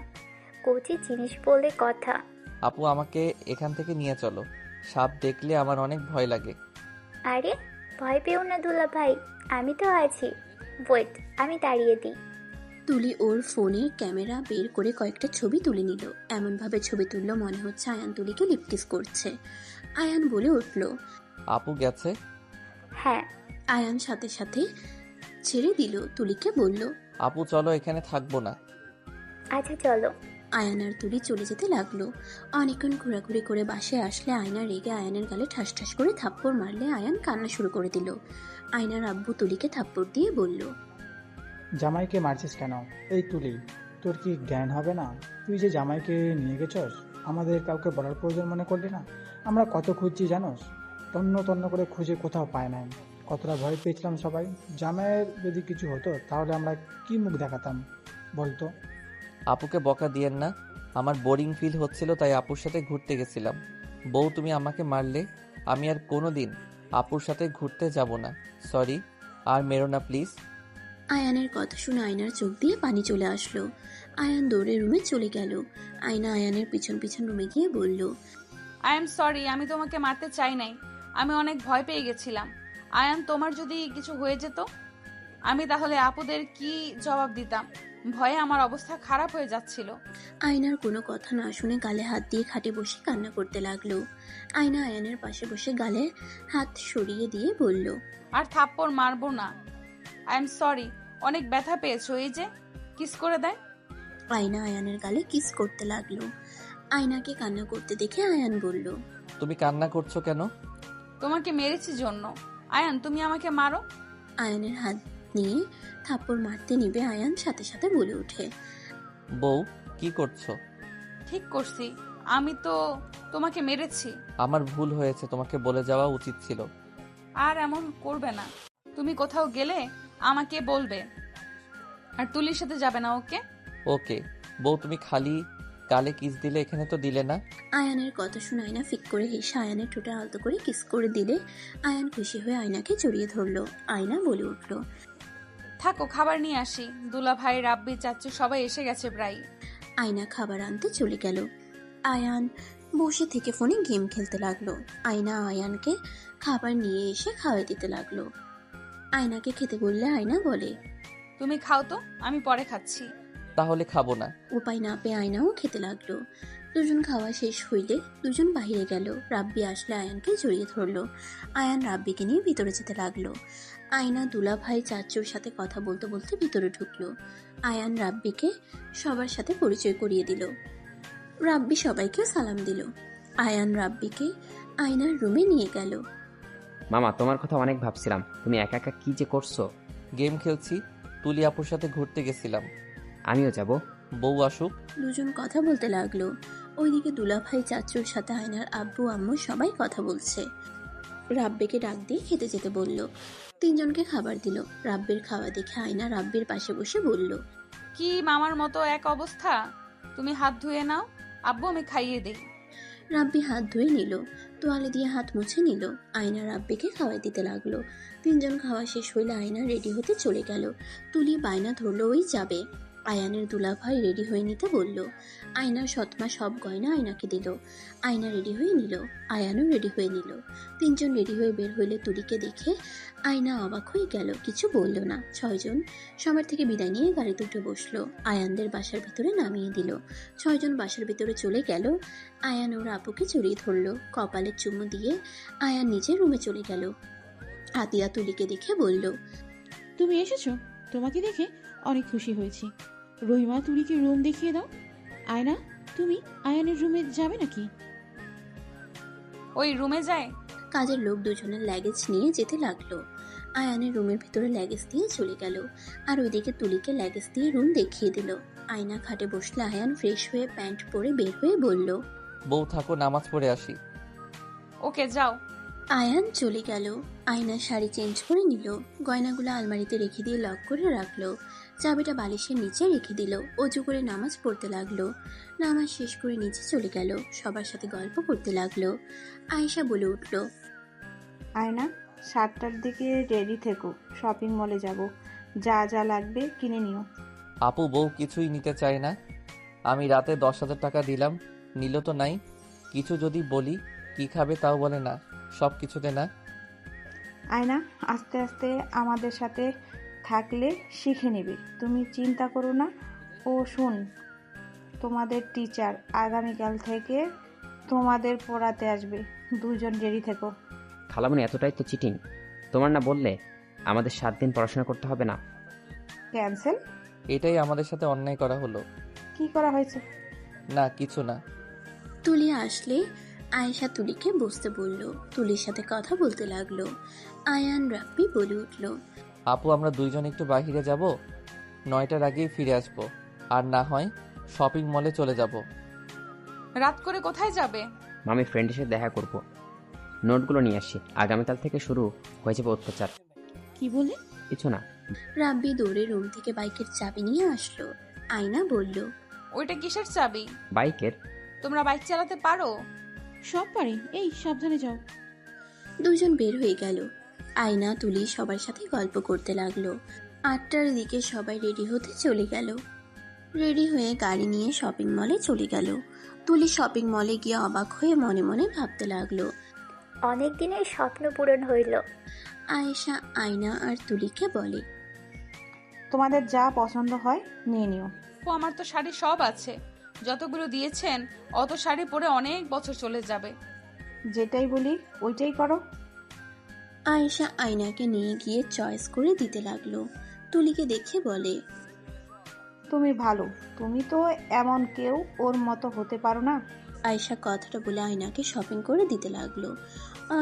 কচি জিনিস বলে কথা। আপু, আমাকে এখান থেকে নিয়ে চলো, সাপ দেখলে আমার অনেক ভয় লাগে। আরে ভয় পেও না দুলা ভাই, আমি তো আছি। ওয়েট, আমি তাড়িয়ে দিই। তুলি ওর ফোনের ক্যামেরা বের করে কয়েকটা ছবি তুলে নিল। এমনভাবে ছবি তুললো মনে হচ্ছে আয়ান তুলিকে লিপকিস করছে। আয়ান বলে উঠল, আপু গেছে? হ্যাঁ। আয়ান সাথে সাথে ছেড়ে দিল। তুলিকে বলল, আপু চলো, এখানে থাকবো না। আচ্ছা চলো। আয়ান আর তুলি চলে যেতে লাগলো। অনেকক্ষণ ঘোরাঘুরি করে বাসায় আসলে আয়না রেগে আয়ানের গালে ঠাস ঠাস করে থাপ্পড় মারলে আয়ান কান্না শুরু করে দিল। আয়নার আব্বু তুলিকে থাপ্পড় দিয়ে বলল, জামাইকে মারছিস কেন? এই তুলি, তোর কি জ্ঞান হবে না? তুই যে জামাইকে নিয়ে গেছস, আমাদের কাউকে বলার প্রয়োজন মনে করলি না? আমরা কত খুঁজছি জানোস? তন্ন তন্ন করে খুঁজে কোথাও পায় নাই। কতটা ভয় পেয়েছিলাম সবাই। জামাইয়ের যদি কিছু হতো তাহলে আমরা কি মুখ দেখাতাম বলতো? আপুকে বকা দিয়েন না, আমার বোরিং ফিল হচ্ছিল তাই আপুর সাথে ঘুরতে গেছিলাম। বউ, তুমি আমাকে মারলে আমি আর কোনোদিন আপুর সাথে ঘুরতে যাব না। সরি, আর মেরো না প্লিজ। আয়ানের কথা শুনে আয়নার চোখ দিয়ে পানি চলে আসলো। আয়ান দৌড়ে রুমে চলে গেল। আয়না আয়ানের পিছন পিছন রুমে গিয়ে বলল, আই এম সরি, আমি তোমাকে মারতে চাই নাই। আমি অনেক ভয় পেয়ে গেছিলাম। আয়ান, তোমার যদি কিছু হয়ে যেত, আমি তাহলে আপুদের কি জবাব দিতাম? ভয়ে আমার অবস্থা খারাপ হয়ে যাচ্ছিল। আয়নার কোনো কথা না শুনে গালে হাত দিয়ে খাটে বসে কান্না করতে লাগলো। আয়না আয়ানের পাশে বসে গালে হাত সরিয়ে দিয়ে বলল, আর থাপ্পড় মারবো না। আই এম সরি, অনেক ব্যথা পেয়েছো। এই যে কিস করে দেয়। আয়না আয়ানের গালে কিস করতে লাগলো। আয়নাকে কান্না করতে দেখে আয়ান বলল, তুমি কান্না করছো কেন? তোমাকে মেরেছি জন্য। আয়ান, তুমি আমাকে মারো। আয়ানের হাত নিয়ে থাপ্পড় মারতে নিবে আয়ান সাথে সাথে বলে ওঠে, বউ, কি করছো? ঠিক করছি, আমি তো তোমাকে মেরেছি। আমার ভুল হয়েছে, তোমাকে বলে যাওয়া উচিত ছিল। আর এমন করবে না। তুমি কোথাও গেলে আমাকে বলবে। আর তুলির সাথে যাবে না, ওকে? ওকে। বউ, তুমি খালি গালে কিস দিলে, এখানে তো দিলে না। আয়ানের কথা শুনে আয়না ফিক করে হেসে আয়ানের ঠোঁটে আলতো করে কিস করে দিলে আয়ান খুশি হয়ে আয়নাকে জড়িয়ে ধরলো। আয়না বলে উঠল, থাকো, খাবার নিয়ে আসি। দুলা ভাই, রাব্বি, চাচু সবাই এসে গেছে প্রায়। আয়না খাবার আনতে চলে গেল। আয়ান বসে থেকে ফোনে গেম খেলতে লাগলো। আয়না আয়ানকে খাবার নিয়ে এসে খাওয়াই দিতে লাগলো। আয়নাকে খেতে বললে আয়না বলে, তুমি খাও তো, আমি পরে খাচ্ছি। তাহলে খাবো না। উপায় না পেয়ে আয়নাও খেতে লাগলো। দুজন খাওয়া শেষ হইলে দুজন বাইরে গেল। রাব্বি আসলে আয়ানকে জড়িয়ে ধরলো। আয়ান রাব্বিকে নিয়ে ভিতরে যেতে লাগলো। আয়না দুলা ভাই চাচুর সাথে কথা বলতে বলতে ভিতরে ঢুকলো। আয়ান রাব্বিকে সবার সাথে পরিচয় করিয়ে দিল। রাব্বি সবাইকে সালাম দিল। আয়ান রাব্বিকে আয়নার রুমে নিয়ে গেল। মামা, তোমার কথা অনেক ভাবছিলাম। তুমি একা একা কি যে করছো? গেম খেলছি, তুলি আপুর সাথে ঘুরতে গেছিলাম। আমিও যাব। বউ আসুক। দুজন কথা বলতে লাগলো। ওইদিকে দুলাভাই চাচুর সাথে আয়নার আব্বু আম্মু সবাই কথা বলছে। রাব্বিকে ডাক দিয়ে খেতে যেতে বলল। তিনজনকে খাবার দিল। রাব্বির খাওয়া দেখে আয়না রাব্বির পাশে বসে বলল, কি মামার মতো এক অবস্থা? তুমি হাত ধুয়ে নাও, আব্বু আমি খাইয়ে দিই। রাব্বি হাত ধুয়ে নিল, তোয়ালে দিয়ে হাত মুছে নিল। আয়না রাব্বিকে খাওয়াই দিতে লাগলো। তিনজন খাওয়া শেষ হইলে আয়না রেডি হতে চলে গেল। তুলি বায়না ধরলো ওই যাবে। আয়ানের দুলাভাই রেডি হয়ে নিতে বলল। আয়নার সৎমা সব গয়না আয়নাকে দিল। আয়না রেডি হয়ে নিল, আয়ানও রেডি হয়ে নিল। তিনজন রেডি হয়ে বের হইলে তুলিকে দেখে আয়না অবাক হয়ে গেল, কিছু বলল না। ছয়জন সবার থেকে বিদায় নিয়ে গাড়িতে উঠে বসলো। আয়ানদের বাসার ভিতরে নামিয়ে দিল। ছয়জন বাসার ভিতরে চলে গেল। আয়ান ওর আপুকে জড়িয়ে ধরলো, কপালে চুমু দিয়ে আয়ান নিজের রুমে চলে গেল। আতিয়া তুলিকে দেখে বলল, তুমি এসেছো, তোমাকে দেখে অনেক খুশি হয়েছি। রহিমা, তুলিকে রুম দেখিয়ে দাও। আয়না, তুমি আয়ানের রুমে যাবে নাকি? ওই রুমে যায়। কাজের লোক দুজনের লাগেজ নিয়ে যেতে লাগলো। আয়ানের রুমের ভিতরে লাগেজ দিয়ে চলে গেল, আর ওইদিকে তুলিকে লাগেজ দিয়ে রুম দেখিয়ে দিল। আয়না খাটে বসলে আয়ান ফ্রেশ হয়ে প্যান্ট পরে বের হয়ে বলল, বউ থাকো, নামাজ পড়ে আসি। ওকে যাও। আয়ান চলে গেল। আয়না শাড়ি চেঞ্জ করে নিল, গয়নাগুলো আলমারিতে রেখে দিয়ে লক করে রাখলো। চাবিটা বালিশের নিচে রেখে দিল। অজু করে নামাজ পড়তে লাগলো। নামাজ শেষ করে নিচে চলে গেল, সবার সাথে গল্প করতে লাগলো। আয়েশা বলে উঠল, আয়না, 7টার দিকে রেডি থেকো, শপিং মলে যাব, যা যা লাগবে কিনে নিও। আপু বউ কিছুই নিতে চায় না। আমি রাতে 10,000 টাকা দিলাম, নিল তো নাই। কিছু যদি বলি কি খাবে তাও বলে না, সব কিছুতে না। আয়না, আস্তে আস্তে আমাদের সাথে থাকলে শিখে নেবে, তুমি চিন্তা করো না। ও শুন, তোমাদের টিচার আগামীকাল থেকে তোমাদের পড়াতে আসবে, দুজন রেডি থেকো। খালামণি, এতটাই তো চিটিং। তোমার না বললে আমাদের 7 দিন পড়াশোনা করতে হবে না? ক্যান্সেল? এটাই আমাদের সাথে অন্যায় করা হলো। কি করা হয়েছে? না কিছু না। তুলি আসলে আয়েশা তুলিকে বসতে বলল। তুলির সাথে কথা বলতে লাগলো। আয়ান রাব্বি বলে উঠল, আপু আমরা দুইজন একটু বাইরে যাব, 9টার আগেই ফিরে আসবো। আর না হয় শপিং মলে চলে যাব। রাত করে কোথায় যাবে? মামি ফ্রেন্ডের সাথে দেখা করব, নোটগুলো নিয়ে আসি। আগামীকাল থেকে শুরু হয়ে যাবে অত্যাচার। কি বলে? কিছু না। রাব্বি দৌড়ে রুম থেকে বাইকের চাবি নিয়ে আসলো। আয়না বলল, ওইটা কিসের চাবি? বাইকের। তোমরা বাইক চালাতে পারো? সব পারি। এই সাবধানে যাও। দুজন বের হয়ে গেল। আয়না তুলি সবার সাথে গল্প করতে লাগলো। 8টার দিকে সবাই রেডি হতে চলে গেল। রেডি হয়ে গাড়ি নিয়ে শপিং মলে চলে গেল। তুলি শপিং মলে গিয়ে অবাক হয়ে মনে মনে ভাবতে লাগলো। অনেক দিনের স্বপ্ন পূরণ হইল। আয়েশা আয়না আর তুলিকে বলে, তোমাদের যা পছন্দ হয় নিয়ে নিও। ও আমার তো শাড়ি সব আছে, যতগুলো দিয়েছেন অত শাড়ি পরে অনেক বছর চলে যাবে। যেটাই বলি ওইটাই করো। আয়েশা আয়নাকে নিয়ে গিয়ে চয়েস করে দিতে লাগলো। তুলিকে দেখে বলে, তুমি ভালো, তুমি তো এমন কেউ ওর মতো হতে পারো না। আয়েশা কথাটা বলে আয়নাকে শপিং করে দিতে লাগলো।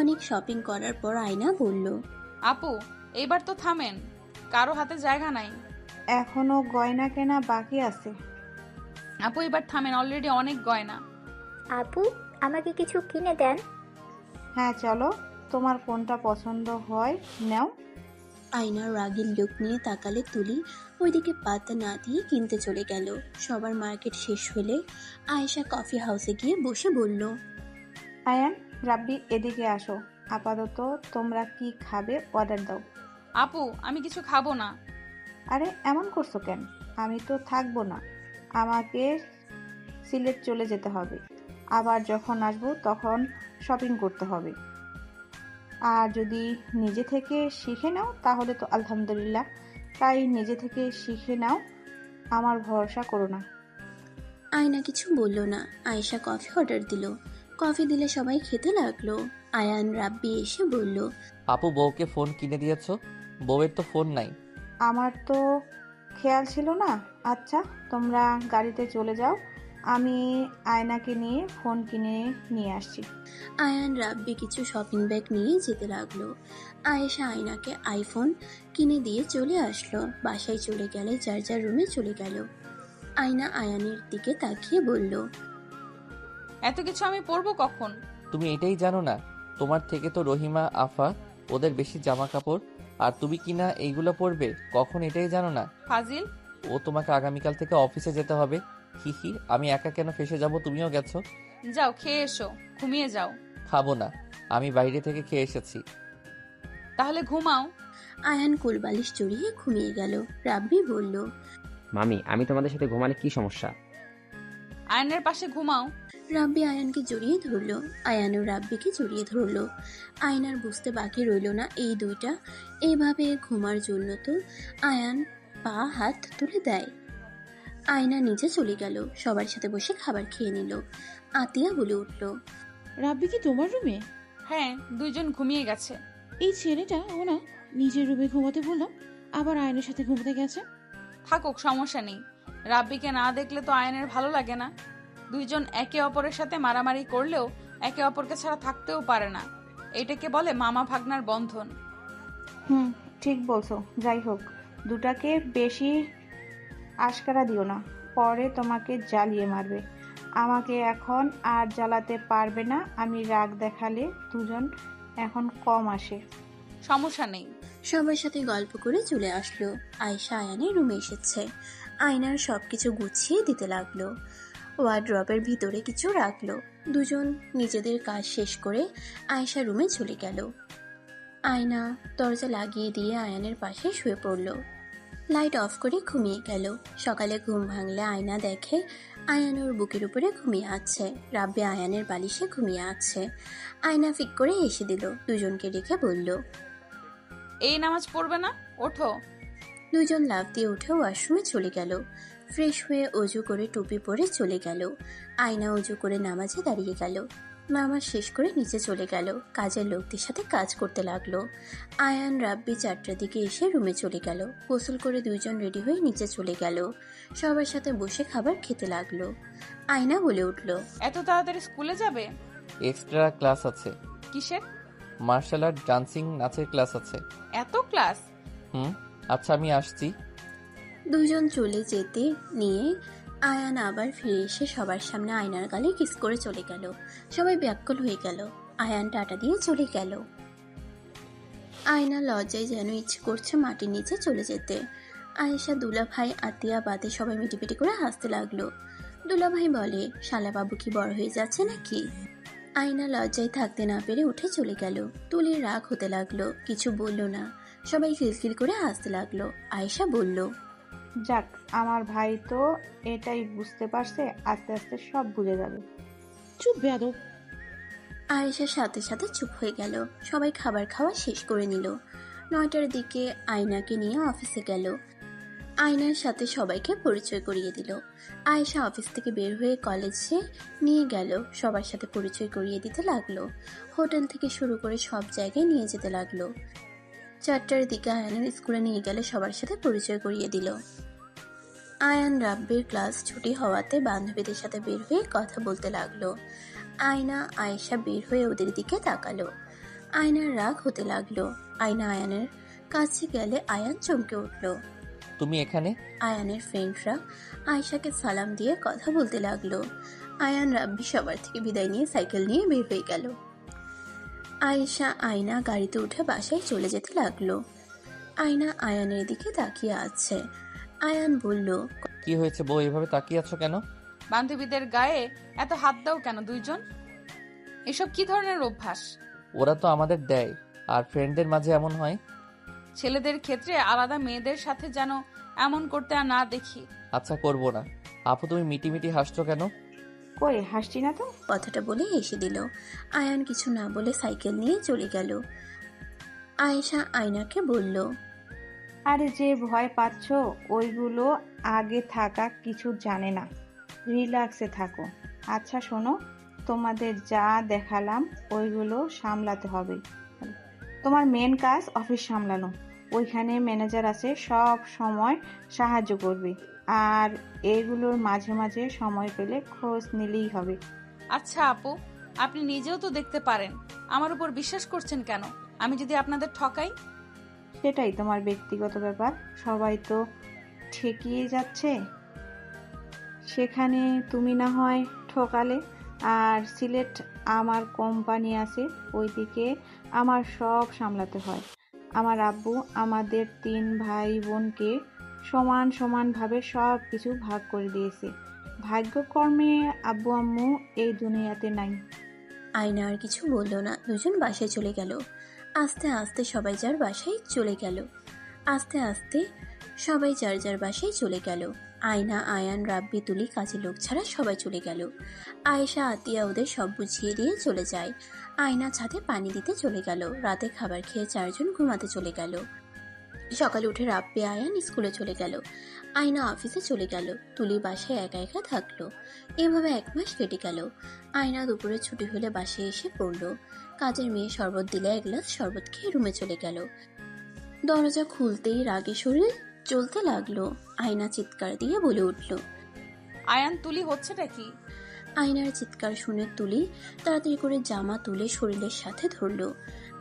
অনেক শপিং করার পর আয়না বলল, আপু এইবার তো থামেন, কারো হাতে জায়গা নাই। এখনো গয়না কেনা বাকি আছে। আপু এবার থামেন, অলরেডি অনেক গয়না। আপু, আমাকে কিছু কিনে দেন। হ্যাঁ চলো, তোমার কোনটা পছন্দ হয় নাও। আয়না রাগের লোক নিয়ে তাকালে তুলি ওইদিকে পাত্তা না দিয়ে কিনতে চলে গেল। সবার মার্কেট শেষ হলে আয়েশা কফি হাউসে গিয়ে বসে বলল, আয়ান, রাব্বি এদিকে আসো, আপাতত তোমরা কি খাবে অর্ডার দাও। আপু আমি কিছু খাবো না। আরে এমন করছো কেন? আমি তো থাকবো না, আমাকে সিলেট চলে যেতে হবে। আবার যখন আসবো তখন শপিং করতে হবে। আর যদি নিজে থেকে শিখে নাও তাহলে তো আলহামদুলিল্লাহ, তাই নিজে থেকে শিখে নাও, আমার ভরসা করো না। আয়না কিছু বলল না। আয়েশা কফি অর্ডার দিল। কফি দিলে সবাই খেতে লাগলো। আয়ান রাব্বি এসে বলল, আপু বউকে ফোন কিনে দিয়েছো? বউয়ের তো ফোন নাই। আমার তো খেয়াল ছিল না। আচ্ছা তোমরা গাড়িতে চলে যাও, আমি আয়নাকে নিয়ে ফোন কিনে নিয়ে আসছি। আয়ান রাব্বি কিছু শপিং ব্যাগ নিয়ে যেতে লাগলো। আয়েশা আয়নাকে আইফোন কিনে দিয়ে চলে আসলো। বাসায় চলে গেলে যার যার রুমে চলে গেল। আয়না আয়ানের দিকে তাকিয়ে বলল, এত কিছু আমি পরবো কখন? তুমি এটাই জানো না? তোমার থেকে তো রহিমা আফা ওদের বেশি জামা কাপড়, আর তুমি কিনা এইগুলো পরবে কখন এটাই জানো না? ফাজিল। ও তোমাকে আগামীকাল থেকে অফিসে যেতে হবে। হিহি, আমি একা কেন ফেসে যাব? তুমিও গেছো। যাও খেয়ে এসো, ঘুমিয়ে যাও। খাবো না, আমি বাইরে থেকে খেয়ে এসেছি। তাহলে ঘুমাও। আয়ান কোলবালিশ জড়িয়ে ঘুমিয়ে গেল। রাব্বি বলল, মামি, আমি তোমাদের সাথে ঘুমালে কি সমস্যা? আয়নের পাশে ঘুমাও। রাব্বি আয়ানকে জড়িয়ে ধরলো, আয়ানও রাব্বিকে জড়িয়ে ধরলো। আয়নার বুঝতে বাকি রইল না এই দুইটা এইভাবে ঘুমার জন্য তো আয়ান পা হাত তুলে দেয়। আয়না নিচে চলে গেল, সবার সাথে বসে খাবার খেয়ে নিল। আতিয়া বলে উঠল, রাব্বি কি তোমার রুমে? হ্যাঁ, দুইজন ঘুমিয়ে গেছে। এই ছেলেটা ও না নিজের রুমে ঘুমাতে বললাম, আবার আয়নের সাথে ঘুমাতে গেছে। থাকুক, সমস্যা নেই। রাব্বিকে না দেখলে তো আয়নের ভালো লাগে না। দুইজন একে অপরের সাথে মারামারি করলেও একে অপরকে ছাড়া থাকতেও পারে না। এটাকে বলে মামা ভাগ্নার বন্ধন। ঠিক বলছো। যাই হোক, দুটাকে বেশি আশকারা দিও না, পরে তোমাকে জ্বালিয়ে মারবে। আমাকে এখন আর জ্বালাতে পারবে না। আমি রাগ দেখালে দুজন এখন কম আসে। সমস্যা নেই। সবার সাথে গল্প করে চলে আসলো। আয়েশা আয়ানের রুমে এসেছে। আয়নার সবকিছু গুছিয়ে দিতে লাগলো, ওয়ার্ড্রপের ভিতরে কিছু রাখলো। দুজন নিজেদের কাজ শেষ করে আয়েশা রুমে চলে গেল। আয়না দরজা লাগিয়ে দিয়ে আয়ানের পাশে শুয়ে পড়ল। লাইট অফ করে ঘুমিয়ে গেল। সকালে ঘুম ভাঙলে আয়না দেখে আয়ান ওর বুকের উপরে ঘুমিয়ে আছে, রাব্বি আয়ানের বালিশে ঘুমিয়ে আছে। আয়না ফিক করে এসে দিল, দুজনকে ডেকে বলল, এই নামাজ পড়বে না? ওঠো। দুজন লাফ দিয়ে উঠে ওয়াশরুমে চলে গেল। ফ্রেশ হয়ে অজু করে টুপি পরে চলে গেল। আয়না অজু করে নামাজে দাঁড়িয়ে গেল। নামাজ শেষ করে নিচে চলে গেল, কাজের লোকদের সাথে কাজ করতে লাগলো। আয়ান রাব্বি 4টার দিকে এসে রুমে চলে গেল। গোসল করে দুইজন রেডি হয়ে নিচে চলে গেল, সবার সাথে বসে খাবার খেতে লাগলো। আয়না বলে উঠল, এত তাড়াতাড়ি স্কুলে যাবে? এক্সট্রা ক্লাস আছে। কিসের? মার্শাল আর্ট, ডান্সিং, নাচের ক্লাস আছে। এত ক্লাস? আচ্ছা, আমি আসছি। দুজন চলে যেতে নিয়ে আয়ান আবার ফিরে এসে সবার সামনে আয়নার গালে কিস করে চলে গেল। সবাই ব্যাকুল হয়ে গেল। আয়ান টাটা দিয়ে চলে গেল। আয়না লজ্জায় যেন ইচ্ছে করছে মাটির নিচে চলে যেতে। আয়েশা, দুলাভাই, আতিয়া বাদে সবাই মিটিপিটি করে হাসতে লাগলো। দুলাভাই বলে, শালা বাবু কি বড় হয়ে যাচ্ছে নাকি? আয়না লজ্জায় থাকতে না পেরে উঠে চলে গেল। তুলির রাগ হতে লাগলো, কিছু বলল না। সবাই খিলখিল করে হাসতে লাগলো। আয়েশা বলল, যাক, আমার ভাই তো এটাই বুঝতে পারছে, আস্তে আস্তে সব বুঝে যাবে। চুপ বেয়াদব। আয়েশার সাথে সাথে চুপ হয়ে গেল। সবাই খাবার খাওয়া শেষ করে নিল। 9টার দিকে আয়নাকে নিয়ে অফিসে গেল। আয়নার সাথে সবাইকে পরিচয় করিয়ে দিল। আয়েশা অফিস থেকে বের হয়ে কলেজে নিয়ে গেল, সবার সাথে পরিচয় করিয়ে দিতে লাগলো। হোটেল থেকে শুরু করে সব জায়গায় নিয়ে যেতে লাগলো। 4টার দিকে আয়ানের স্কুলে নিয়ে গেলে সবার সাথে পরিচয় করিয়ে দিল। আয়ান রাব্বির ক্লাস ছুটি হওয়াতে বান্ধবীদের সাথে বের হয়ে কথা বলতে লাগলো। আয়না আয়েশা বের হয়ে ওদের দিকে তাকালো। আয়নার রাগ হতে লাগলো। আয়না আয়ানের কাছে গেলে আয়ান চমকে উঠল। তুমি এখানে? আয়ানের ফ্রেন্ডরা আয়েশাকে সালাম দিয়ে কথা বলতে লাগলো। আয়ান রাব্বি সবার থেকে বিদায় নিয়ে সাইকেল নিয়ে বের হয়ে গেল। আয়েশা আয়না গাড়িতে উঠে বাসায় চলে যেতে লাগলো। আয়না আয়ানের দিকে তাকিয়ে আছে। আয়ান বলল, কি হয়েছে বউ, এভাবে তাকিয়ে আছো কেন? বান্ধবীদের গায়ে এত হাত দাও কেন দুইজন? এসব কি ধরনের অভ্যাস? ওরা তো আমাদের দেয়, আর ফ্রেন্ডদের মাঝে এমন হয়। ছেলেদের ক্ষেত্রে আলাদা, মেয়েদের সাথে যেন এমন করতে আর না দেখি। আচ্ছা, করবো না। আপু, তুমি মিটি মিটি হাসছো কেন? কই, হাসছি না তো। কথাটা বলে হেসে দিল। আয়ান কিছু না বলে সাইকেল নিয়ে চলে গেল। আয়েশা আয়নাকে বলল, আরে যে ভয় পাচ্ছ ওইগুলো আগে থাকা কিছু জানে না, রিল্যাক্সে থাকো। আচ্ছা শোনো, তোমাদের যা দেখালাম ওইগুলো সামলাতে হবে। তোমার মেন কাজ অফিস সামলানো। ওইখানে ম্যানেজার আছে, সব সময় সাহায্য করবে। আর এগুলোর মাঝে মাঝে সময় পেলে খোঁজ নিলেই হবে। আচ্ছা আপু, আপনি নিজেও তো দেখতে পারেন, আমার উপর বিশ্বাস করছেন কেন? আমি যদি আপনাদের ঠকাই? সেটাই তোমার ব্যক্তিগত ব্যাপার, সবাই তো ঠেকিয়ে যাচ্ছে, সেখানে তুমি না হয় ঠকালে। আর সিলেট আমার কোম্পানি আছে, ওইদিকে আমার সব সামলাতে হয়। আমার আব্বু আমাদের 3 ভাই বোনকে সমান সমানভাবে সব কিছু ভাগ করে দিয়েছে। ভাগ্যকর্মে আব্বু আম্মু এই দুনিয়াতে নাই। আয়না আর কিছু বলল না। দুজন বাসায় চলে গেল। আস্তে আস্তে সবাই যার বাসায় চলে গেল। আস্তে আস্তে সবাই যার যার বাসায় চলে গেল। আয়না, আয়ান, রাব্বি, তুলি, কাজের লোক ছাড়া সবাই চলে গেল। আয়েশা, আতিয়া ওদের সব বুঝিয়ে দিয়ে চলে যায়। আয়না ছাদে পানি দিতে চলে গেল। রাতে খাবার খেয়ে চারজন ঘুমাতে চলে গেল। সকালে উঠে রাব্বি, আয়ান স্কুলে চলে গেল। আয়না অফিসে চলে গেল। তুলি বাসায় একা একা থাকলো। এভাবে 1 মাস কেটে গেল। আয়না দুপুরে ছুটি হলে বাসায় এসে পড়লো। কাজের মেয়ে শরবত দিলে 1 গ্লাস শরবত খেয়ে রুমে চলে গেল। দরজা খুলতেই রাগে শরীর চলতে লাগলো। আয়না চিৎকার দিয়ে বলে উঠল। আয়ান, তুলি, হচ্ছেটা কি? আয়নার চিৎকার শুনে তুলি তাড়াতাড়ি করে জামা তুলে শরীরের সাথে ধরলো।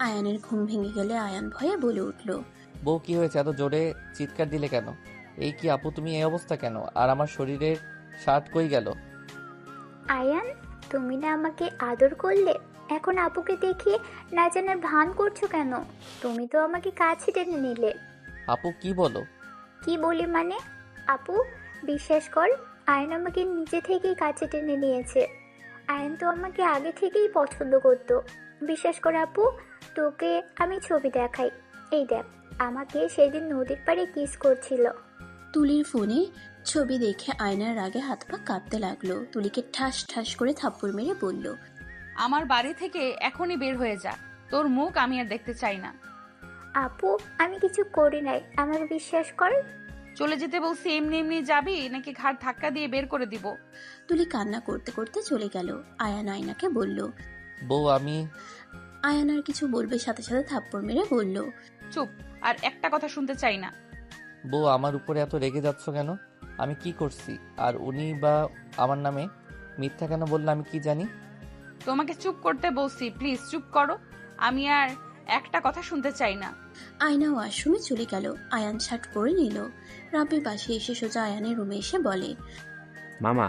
আয়ানের ঘুম ভেঙে গেলে আয়ান ভয়ে বলে উঠল। বউ কি হয়েছে? এত জোরে চিৎকার দিলে কেন? এই কি আপু, তুমি এই অবস্থা কেন? আর আমার শরীরের শার্ট কই গেল? আয়ান, তুমি না আমাকে আদর করলে, এখন আপুকে দেখে না জানার ভান করছো কেন? তুমি তো আমাকে কাছে টেনে নিলে। আপু কি বলো? কি বলি মানে? আপু, বিশ্বাস কর, আয়ন আমাকে নিজে থেকেই কাছে টেনে নিয়েছে। আয়ন তো আমাকে আগে থেকেই পছন্দ করতো। বিশ্বাস কর আপু, তোকে আমি ছবি দেখাই। এই দেখ, আমাকে সেদিন নদীর পাড়ে কিস করছিল। তুলির ফোনে ছবি দেখে আয়নার রাগে হাত পা কাঁপতে লাগলো। তুলিকে ঠাস ঠাস করে থাপ্পড় মেরে বলল। আমার বাড়ি থেকে এখনই বের হয়ে যা, তোর মুখ আমি আর দেখতে চাই না। আপু, আমি কিছু করি নাই, আমাকে বিশ্বাস কর। চলে যেতে বলছি, এমনি এমনি যাবি নাকি ঘাড় ধাক্কা দিয়ে বের করে দিব? তুলি কান্না করতে করতে চলে গেল। আয়ান আয়নাকে বলল। বউ আমি আয়ান আর কিছু বলবে, সাথে সাথে থাপ্পড় মেরে বলল। চুপ, আর একটা কথা শুনতে চাই না। বউ আমার উপরে এত রেগে যাচ্ছ কেন? আমি কি করছি? আর উনি বা আমার নামে মিথ্যা কেন বললে আমি কি জানি? তোমাকে চুপ করতে বলছি, প্লিজ চুপ করো। আমি আর একটা কথা শুনতে চাই না। আয়না ওয়াশরুমে চলে গেল। আয়ান শার্ট পরে নিল। রাব্বি পাশে এসে সোজা আয়ানের রুমে এসে বলে। মামা,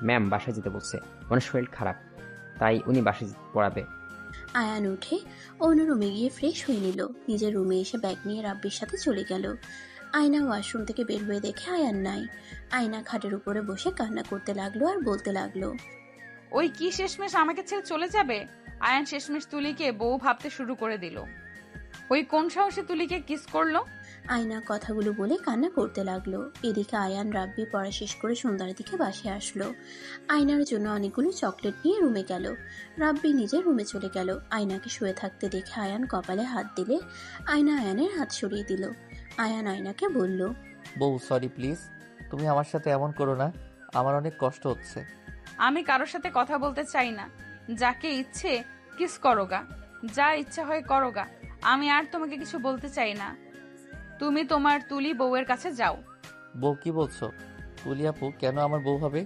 ম্যাম বাসায় যেতে বলছে, ওনার শরীর খারাপ, তাই উনি বাসায় পড়াবে। আয়ান উঠে অন্য রুমে গিয়ে ফ্রেশ হয়ে নিল। নিজের রুমে এসে ব্যাগ নিয়ে রাব্বির সাথে চলে গেল। আয়না ওয়াশরুম থেকে বের হয়ে দেখে আয়ান নাই। আয়না খাটের উপরে বসে কান্না করতে লাগলো আর বলতে লাগলো। ওই কি শেষমেশ আমাকে ছেড়ে চলে যাবে? আয়ান শেষমেশ তুলিকে বউ ভাবতে শুরু করে দিল। ওই কোন সাহসে তুলিকে কিস করলো? আয়না কথাগুলো বলে কান্না করতে লাগলো। এদিকে আয়ান রাব্বি পড়া শেষ করে সন্ধ্যার দিকে বাসায় আসলো। আয়নার জন্য অনেকগুলো চকলেট নিয়ে রুমে গেল। রাব্বি নিজের রুমে চলে গেল। আয়নাকে শুয়ে থাকতে দেখে আয়ান কপালে হাত দিলে আয়না আয়ানের হাত সরিয়ে দিল। আয়ান আয়নাকে বলল। বউ সরি প্লিজ, তুমি আমার সাথে এমন করো না, আমার অনেক কষ্ট হচ্ছে। আমি কারোর সাথে কথা বলতে চাই না। যাকে ইচ্ছে কিস করোগা, যা ইচ্ছা হয় করোগা। আমি আর তোমাকে কিছু বলতে চাই না। তুমি তোমার তুলি বউয়ের কাছে যাও। বউ কি বলছো? তুলি আপু কেন আমার বউ হবে?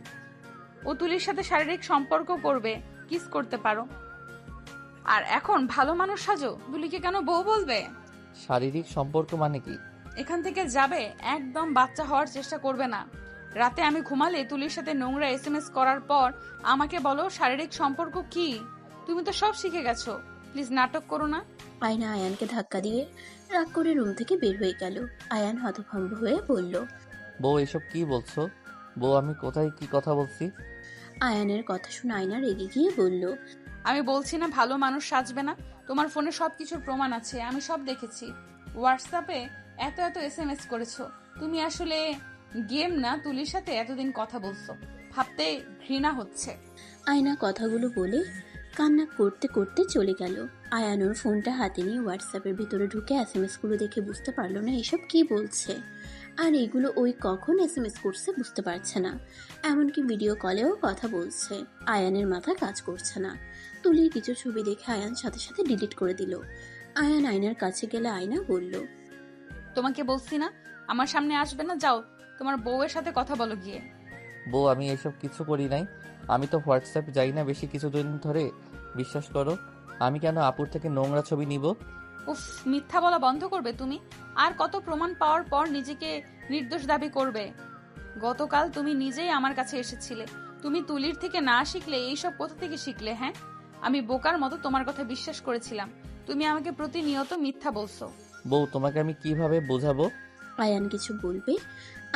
ও তুলির সাথে শারীরিক সম্পর্ক করবে, কিস করতে পারো। আর এখন ভালো মানুষ সাজো, তুলিকে কেন বউ বলবে? শারীরিক সম্পর্ক মানে কি? এখান থেকে যাবে, একদম বাচ্চা হওয়ার চেষ্টা করবে না। রাতে আমি ঘুমালে তুলির সাথে নোংরা SMS করার পর আমাকে বলো শারীরিক সম্পর্ক কি? তুমি তো সব শিখে গেছো, প্লিজ নাটক করো না। আয়না আয়ানকে ধাক্কা দিয়ে রাগ করে রুম থেকে বের হয়ে গেল। আয়ান হতভম্ব হয়ে বলল। বউ এসব কি বলছো? বউ আমি কোথায় কি কথা বলছি? আয়ানের কথা শুনে আয়না রেগে গিয়ে বলল। আমি বলছি না ভালো মানুষ সাজবে না? তোমার ফোনে সবকিছুর প্রমাণ আছে, আমি সব দেখেছি। হোয়াটসঅ্যাপে এত এত SMS করেছো। তুমি আসলে গেম না তুলির সাথে এতদিন কথা বলছো, ভাবতে ঘৃণা হচ্ছে। আয়না কথাগুলো বলে কান্না করতে করতে চলে গেল। আয়ান ওর ফোনটা হাতে নিয়ে হোয়াটসঅ্যাপের ভিতরে ঢুকে SMS গুলো দেখে বুঝতে পারলো না এসব কি বলছে। আর এগুলো ওই কখন SMS করছে বুঝতে পারছে না। এমনকি ভিডিও কলেও কথা বলছে। আয়ানের মাথা কাজ করছে না। তুলির কিছু ছবি দেখে আয়ান সাথে সাথে ডিলিট করে দিল। আয়ান আয়নার কাছে গেলে আয়না বলল। তোমাকে বলছি না আমার সামনে আসবে না, যাও তোমার বউয়ের সাথে কথা বলো গিয়ে। বউ আমি এসব কিছু করি নাই। আমি তো হোয়াটসঅ্যাপ যাই না বেশি কিছুদিন ধরে, বিশ্বাস করো। আমি কেন আপুর থেকে নোংরা ছবি নিব? উফ, মিথ্যা বলা বন্ধ করবে তুমি। আর কত প্রমাণ পাওয়ার পর নিজেকে নির্দোষ দাবি করবে? গতকাল তুমি নিজেই আমার কাছে এসেছিলে। তুমি তুলির থেকে না শিখলে এইসব কোথা থেকে শিখলে? হ্যাঁ, আমি বোকার মতো তোমার কথা বিশ্বাস করেছিলাম। তুমি আমাকে প্রতিনিয়ত মিথ্যা বলছো। বউ তোমাকে আমি কিভাবে বোঝাবো? আয়ান কিছু বলবে,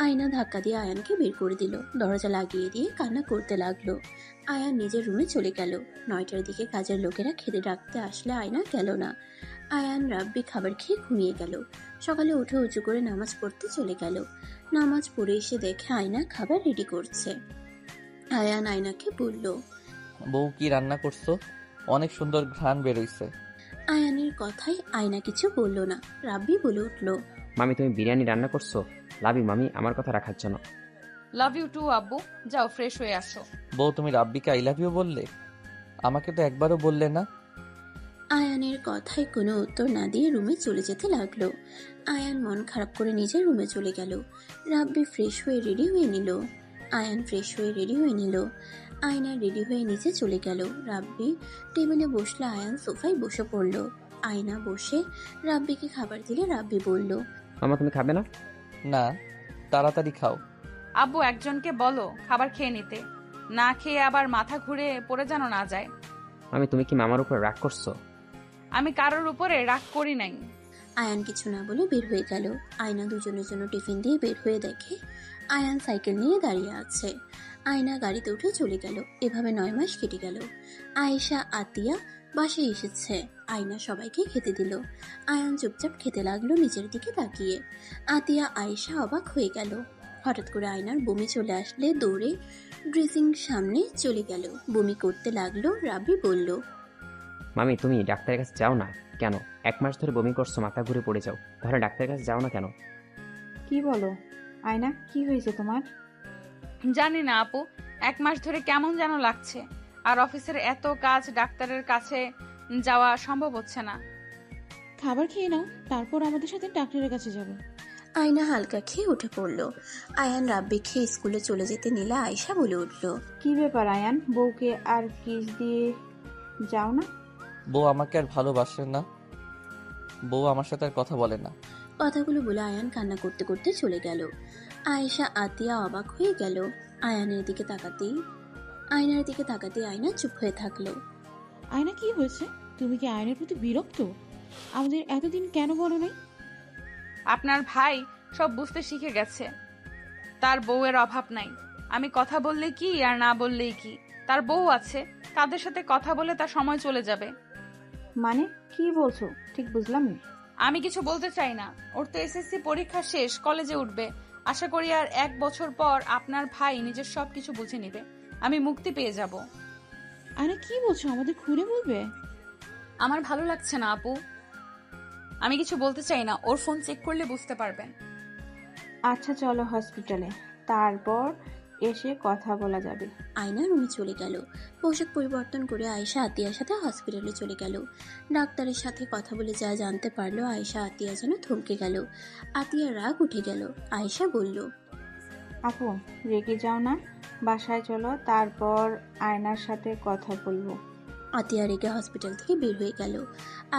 আয়না ধাক্কা দিয়ে আয়ানকে বের করে দিল। দরজা লাগিয়ে দিয়ে কান্না করতে লাগলো। আয়ান নিজের রুমে চলে গেল। 9টার দিকে কাজের লোকেরা খেতে ডাকতে আসলে আয়না গেল না। আয়ান রাব্বি খাবার খেয়ে ঘুমিয়ে গেল। সকালে উঠে উঁচু করে নামাজ পড়তে চলে গেল। নামাজ পড়ে এসে দেখে আয়না খাবার রেডি করছে। আয়ান আয়নাকে বলল। বউ কি রান্না করছো? অনেক সুন্দর ঘ্রাণ বেরোইছে। আয়ানের কথায় আয়না কিছু বলল না। রাব্বি বলে উঠল। মামি তুমি বিরিয়ানি রান্না করছো? লাভ ইউ মামি, আমার কথা রাখার জন্য। লাভ ইউ টু আব্বু, যাও ফ্রেশ হয়ে আসো। বউ তুমি রাব্বিকে আই লাভ ইউ বললে? আমাকে তো একবারও বললে না। আয়ানের কথায় কোনো উত্তর না দিয়ে রুমে চলে যেতে লাগলো। আয়ান মন খারাপ করে নিজের রুমে চলে গেল। রাব্বি ফ্রেশ হয়ে রেডি হয়ে নিল। আয়ান ফ্রেশ হয়ে রেডি হয়ে নিল। আয়না রেডি হয়ে নিচে চলে গেল। রাব্বি টেবিলে বসলে আয়ান সোফায় বসে পড়ল। আয়না বসে রাব্বিকে খাবার দিলে রাব্বি বলল। মামা তুমি খাবে না? না, তাড়াতাড়ি খাও। আব্বু একজনকে বলো খাবার খেয়ে নিতে, না খেয়ে আবার মাথা ঘুরে পড়ে যেন না যায়। মামি তুমি কি মামার উপর রাগ করছো? আমি কারোর উপরে রাগ করি নাই। আয়ান কিছু না বলে বের হয়ে গেল। আয়না দুজনের জন্য টিফিন দিয়ে বের হয়ে দেখে আয়ান সাইকেল নিয়ে দাঁড়িয়ে আছে। আয়না গাড়িতে উঠে চলে গেল। এভাবে 9 মাস কেটে গেল। আয়েশা আতিয়া বাসায় এসেছে। আয়না সবাইকে খেতে দিল। আয়ান চুপচাপ খেতে লাগলো নিজের দিকে তাকিয়ে। আতিয়া আয়েশা অবাক হয়ে গেল। হঠাৎ করে আয়নার বমি চলে আসলে দৌড়ে ড্রেসিং সামনে চলে গেল। বমি করতে লাগলো। রাব্বি বলল। মামি তুমি ডাক্তারের কাছে যাও না কেন? 1 মাস ধরে বমি করছো, মাথা ঘুরে পড়ে যাও, তাহলে ডাক্তারের কাছে যাও না কেন? কি বলো আয়না, কি হয়েছে তোমার? জানি না আপু, 1 মাস ধরে কেমন যেন লাগছে। আর অফিসের এত কাজ, ডাক্তারের কাছে যাওয়া সম্ভব হচ্ছে না। খাবার খেয়ে নাও, তারপর আমাদের সাথে ডাক্তারের কাছে যাবে। আয়না হালকা খেয়ে উঠে পড়ল। আয়ান রাব্বি খেয়ে স্কুলে চলে যেতে নিলে আয়েশা বলে উঠল। কি ব্যাপার আয়ান, বউকে আর কিস দিয়ে যাও না? বউ আমাকে আর ভালোবাসে না। বউ আমার সাথে আর কথা বলে না। কথাগুলো বলে আয়ান কান্না করতে করতে চলে গেল। আয়েশা আতিয়া অবাক হয়ে গেল। আয়নার দিকে তাকাতেই আয়না চুপ হয়ে থাকলো। আয়না কি হয়েছে? তুমি কি আয়নের প্রতি বিরক্ত? আমাদের এতদিন কেন বলো নাই? আপনার ভাই সব বুঝতে শিখে গেছে। তার বউয়ের অভাব নাই। আমি কথা বললে কি আর না বললেই কি, তার বউ আছে, তাদের সাথে কথা বলে তার সময় চলে যাবে। মানে কি বলছো ঠিক বুঝলাম না। আমি কিছু বলতে চাই না। ওর তো এসএসসি পরীক্ষা শেষ, কলেজে উঠবে। আশা করি আর 1 বছর পর আপনার ভাই নিজের সবকিছু বুঝে নিবে, আমি মুক্তি পেয়ে যাব। আয়না কি বলছো, আমাদের খুলে বলবে? আমার ভালো লাগছে না আপু, আমি কিছু বলতে চাই না। ওর ফোন চেক করলে বুঝতে পারবেন। আচ্ছা চলো হসপিটালে, তারপর এসে কথা বলা যাবে। আয়না রুমে চলে গেল। পোশাক পরিবর্তন করে আয়েশা আতিয়ার সাথে হসপিটালে চলে গেল। ডাক্তারের সাথে কথা বলে যা জানতে পারলো, আয়েশা আতিয়া যেন থমকে গেল। আতিয়ার রাগ উঠে গেল। আয়েশা বলল। আপু রেগে যাও না, বাসায় চলো, তারপর আয়নার সাথে কথা বলবো। আতিয়া রেগে হসপিটাল থেকে বের হয়ে গেল।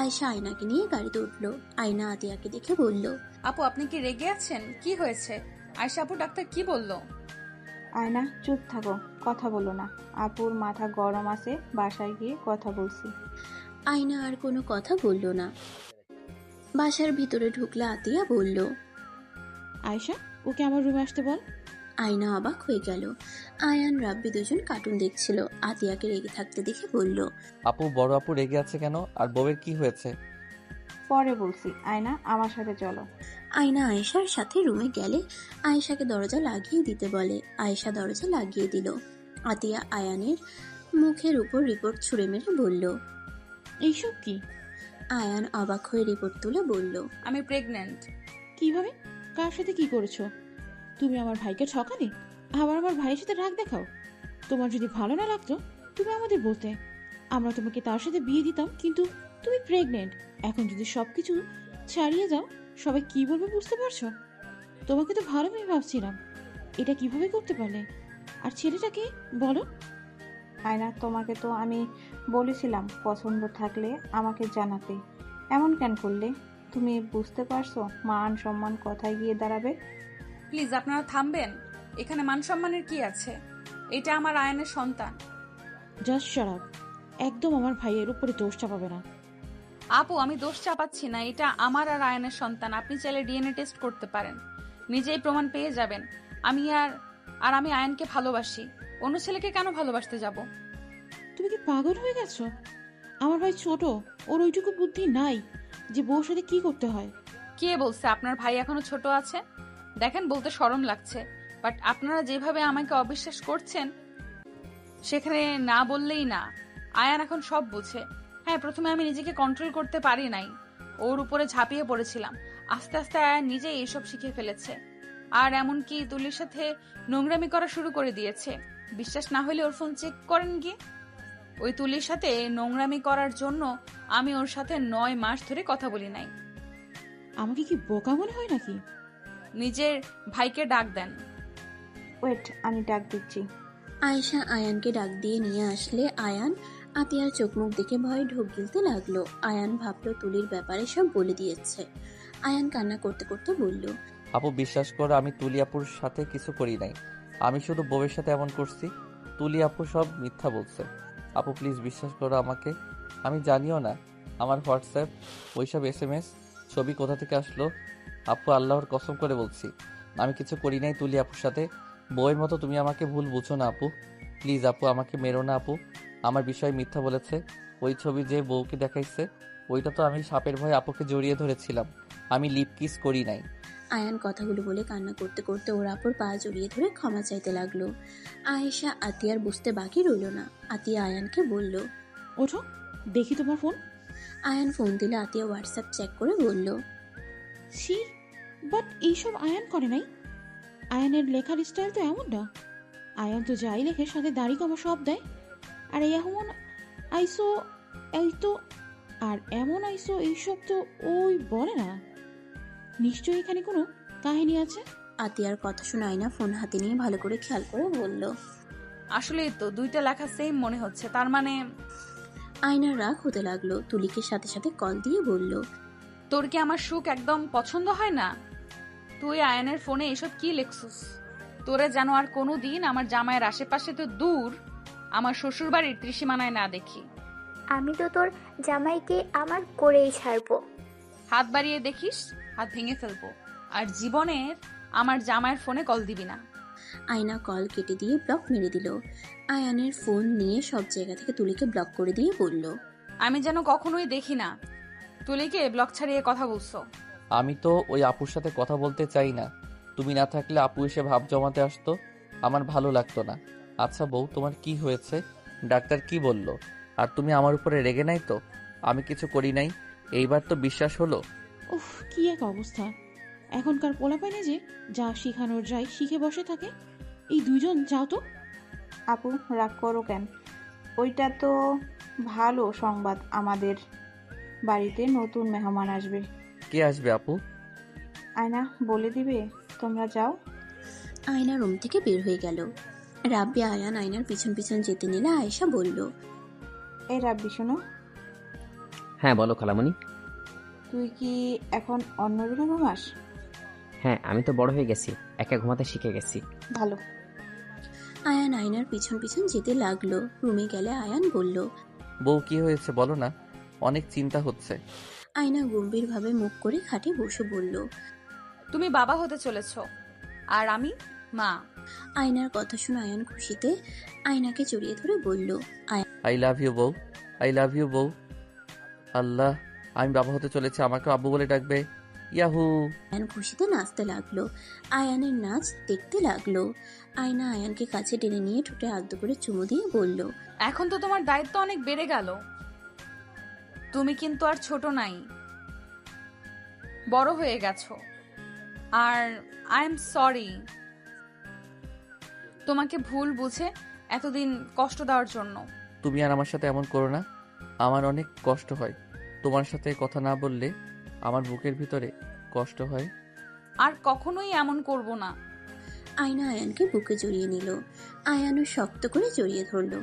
আয়েশা আয়নাকে নিয়ে গাড়িতে উঠলো। আয়না আতিয়াকে দেখে বলল। আপু আপনি কি রেগে আছেন? কি হয়েছে? আয়শা আপু ডাক্তার কি বললো? আয়না চুপ থাকো, কথা বলো না। আপুর মাথা গরম আছে, বাসায় গিয়ে কথা বলছি। আয়না আর কোনো কথা বলল না। বাসার ভিতরে ঢুকলে আতিয়া বলল। আয়শা ওকে আমার রুমে আসতে বল। আয়না অবাক হয়ে গেল। আয়ান রাব্বি দুজন কার্টুন দেখছিল। আতিয়াকে রেগে থাকতে দেখে বলল। আপু, বড় আপু রেগে আছে কেন? আর বউয়ের কি হয়েছে? পরে বলছি, আয়না আমার সাথে চলো। আয়না আয়েশার সাথে রুমে গেলে আয়েশাকে দরজা লাগিয়ে দিতে বলে। আয়েশা দরজা লাগিয়ে দিল। আতিয়া আয়ানের মুখের উপর রিপোর্ট ছুঁড়ে মেরে বলল। এইসব কি? আয়ান অবাক হয়ে রিপোর্ট তুলে বলল। আমি প্রেগন্যান্ট। কিভাবে? কার সাথে কি করেছো? তুমি আমার ভাইকে ঠকালে, আবার আমার ভাইয়ের সাথে রাগ দেখাও। তোমার যদি ভালো না লাগতো তুমি আমাদের বলতে, আমরা তোমাকে তার সাথে বিয়ে দিতাম। কিন্তু তুমি প্রেগনেন্ট, এখন যদি সবকিছু ছাড়িয়ে যাও সবাই কি বলবে বুঝতে পারছো? তোমাকে তো ভালো মেয়ে ভাবছিলাম, এটা কিভাবে করতে পারলে? আর ছেলেটাকে বলো। আয়না তোমাকে তো আমি বলেছিলাম পছন্দ থাকলে আমাকে জানাতে, এমন কেন করলে? তুমি বুঝতে পারছো মান সম্মান কোথায় গিয়ে দাঁড়াবে? প্লিজ আপনারা থামবেন। এখানে মান সম্মানের কি আছে? এটা আমার আয়নের সন্তান। Just shut up. একদম আমার ভাইয়ের উপরে দোষ চাপাবে না। আপু আমি দোষ চাপাচ্ছি না, এটা আমার আর আয়নের সন্তান। আপনি চাইলে ডিএনএ টেস্ট করতে পারেন, নিজেই প্রমাণ পেয়ে যাবেন। আমি আয়নকে ভালোবাসি। অন্য ছেলেকে কেন ভালোবাসতে যাব? তুমি কি পাগল হয়ে গেছো? আমার ভাই ছোট, ওর ওইটুকু বুদ্ধি নাই। যে বউর সাথে কি করতে হয়। কে বলছে আপনার ভাই এখনো ছোট আছে? দেখেন, বলতে শরম লাগছে, বাট আপনারা যেভাবে আমাকে অবিশ্বাস করছেন সেখানে না বললেই না। আয়ান এখন সব বুঝে। হ্যাঁ, প্রথমে আমি নিজেকে কন্ট্রোল করতে পারি নাই, ওর উপরে ঝাঁপিয়ে পড়েছিলাম। আস্তে আস্তে আয়ান নিজেই এসব শিখে ফেলেছে, আর এমনকি তুলির সাথে নোংরামি করা শুরু করে দিয়েছে। বিশ্বাস না হলে ওর ফোন চেক করেন গিয়ে। ওই তুলির সাথে নোংরামি করার জন্য আমি ওর সাথে 9 মাস ধরে কথা বলি নাই। আমাকে কি বোকা মনে হয় নাকি? নিজের ভাইকে ডাক দেন। ওয়েট, আমি ডাক দিচ্ছি। আয়েশা আয়ানকে ডাক দিয়ে নিয়ে আসলে আয়ান আতিয়ার চোখ মুখ দেখে ভয়ে ঢোক গিলতে লাগলো। আয়ান ভাবলো তুলির ব্যাপারে সব বলে দিয়েছে। আয়ান কান্না করতে করতে বলল, আপু বিশ্বাস করো, আমি তুলি আপুর সাথে কিছু করি নাই। আমি শুধু বউয়ের সাথে এমন করছি। তুলি আপু সব মিথ্যা বলছে। আপু প্লিজ বিশ্বাস করো আমাকে। আমি জানিও না আমার হোয়াটসঅ্যাপ, ওইসব SMS ছবি কোথা থেকে আসলো। আপু আল্লাহর কসম করে বলছি, আমি কিছু করি নাই তুলি আপুর সাথে। বউয়ের মতো তুমি আমাকে ভুল বুঝো না আপু। প্লিজ আপু, আমাকে মেরো না আপু। আমার বিষয়ে মিথ্যা বলেছে। ওই ছবি যে বউকে দেখাইছে, ওইটা তো আমি সাপের ভয়ে আপুকে জড়িয়ে ধরেছিলাম। আমি লিপ কিস করি নাই। আয়ান কথাগুলো বলে কান্না করতে করতে ওর আপুর পা জড়িয়ে ধরে ক্ষমা চাইতে লাগলো। আয়েশা আতিয়ার বুঝতে বাকি রইল না। আতিয়া আয়ানকে বলল, ওঠো, দেখি তোমার ফোন। আয়ান ফোন দিলে আতিয়া হোয়াটসঅ্যাপ চেক করে বলল, ছি, বাট এইসব আয়ান করে নাই। আয়ানের লেখার স্টাইল তো এমন না। আয়ান তো যাই লেখে সাথে দাড়ি কমা সব দেয়। আর এমন আইসো এই তো, আর এমন আইসো এইসব তো ওই বলে না। নিশ্চয়ই এখানে কোনো কাহিনী আছে। আতিয়ার কথা শুনে আয়না ফোন হাতে নিয়ে ভালো করে খেয়াল করে বলল, আসলেই তো দুইটা লেখা সেম মনে হচ্ছে, তার মানে। আয়নার রাগ হতে লাগলো। তুলিকে সাথে সাথে কল দিয়ে বলল, তোর কি আমার সুখ একদম পছন্দ হয় না? তুই আয়নের ফোনে এসব কি লেখছিস? তোরে যেন আর কোনো দিন আমার জামাইয়ের আশেপাশে তো দূর আমার শ্বশুর বাড়ির ত্রিসীমানায় না দেখি। আমি তো তোর জামাইকে আমার করেই ছাড়বো। হাত বাড়িয়ে দেখিস, হাত ভেঙে ফেলবো। আর জীবনের আমার জামাইয়ের ফোনে কল দিবি না। আয়না কল কেটে দিয়ে ব্লক মেরে দিল। আয়ানের ফোন নিয়ে সব জায়গা থেকে তুলিকে ব্লক করে দিয়ে বলল, আমি যেন কখনোই দেখি না তুলিকে ব্লক ছাড়িয়ে কথা বলছো। আমি তো ওই আপুর সাথে কথা বলতে চাই না। তুমি না থাকলে আপু এসে ভাব জমাতে আসতো, আমার ভালো লাগতো না। আচ্ছা বউ, তোমার কি হয়েছে? ডাক্তার কি বলল? আর তুমি আমার উপরে রেগে নাই তো? আমি কিছু করি নাই, এইবার তো বিশ্বাস হলো? উফ, কি এক অবস্থা। এখনকার পোলাপাইনে যে যা শিখানোর যায় শিখে বসে থাকে। এই দুইজন যাও তো। আপু রাগ করো কেন? ওইটা তো ভালো সংবাদ, আমাদের বাড়িতে নতুন মেহমান আসবে। কে আসবে আপু? আয়না বলে দিবে, তোমরা যাও। আয়না রুম থেকে বের হয়ে গেল। রাব্বি আয়ান আয়নার পিছন পিছন যেতে নিলে আয়েশা বলল, এই রাব্বি শোনো, হ্যাঁ বলো খালামণি। তুই কি এখন অন্য রুমে ঘুমাস? হ্যাঁ, আমি তো বড় হয়ে গেছি, একা ঘুমাতে শিখে গেছি। ভালো। আয়ান আয়নার পিছন পিছন যেতে লাগলো। রুমে গেলে আয়ান বলল, বউ কি হয়েছে বলো না, অনেক চিন্তা হচ্ছে। আয়না গম্ভীরভাবে মুখ করে খাটে বসে বলল, তুমি বাবা হতে চলেছ আর আমি মা। আয়নার কথা শুনে আয়ান খুশিতে আয়নাকে জড়িয়ে ধরে বলল, আই লাভ ইউ বউ, আই লাভ ইউ বউ। আল্লাহ, আমি বাবা হতে চলেছি, আমাকে আব্বু বলে ডাকবে। ইয়াহু। আয়ান খুশিতে নাচতে লাগলো। আয়ানের নাচ দেখতে লাগলো। আয়না আয়ানকে কাছে টেনে নিয়ে ঠোঁটে আলতো করে চুমু দিয়ে বলল, এখন তো তোমার দায়িত্ব অনেক বেড়ে গেল। তুমি কিন্তু আর ছোট নাই, বড় হয়ে গেছো। আর আই এম সরি তোমাকে ভুল বুঝে এতদিন কষ্ট দেওয়ার জন্য। তুমি আর আমার সাথে এমন করো না, আমার অনেক কষ্ট হয়। তোমার সাথে কথা না বললে আমার বুকের ভিতরে কষ্ট হয়। আর কখনোই এমন করব না। আয়না আয়ানকে বুকে জড়িয়ে নিল। আয়ানও শক্ত করে জড়িয়ে ধরল।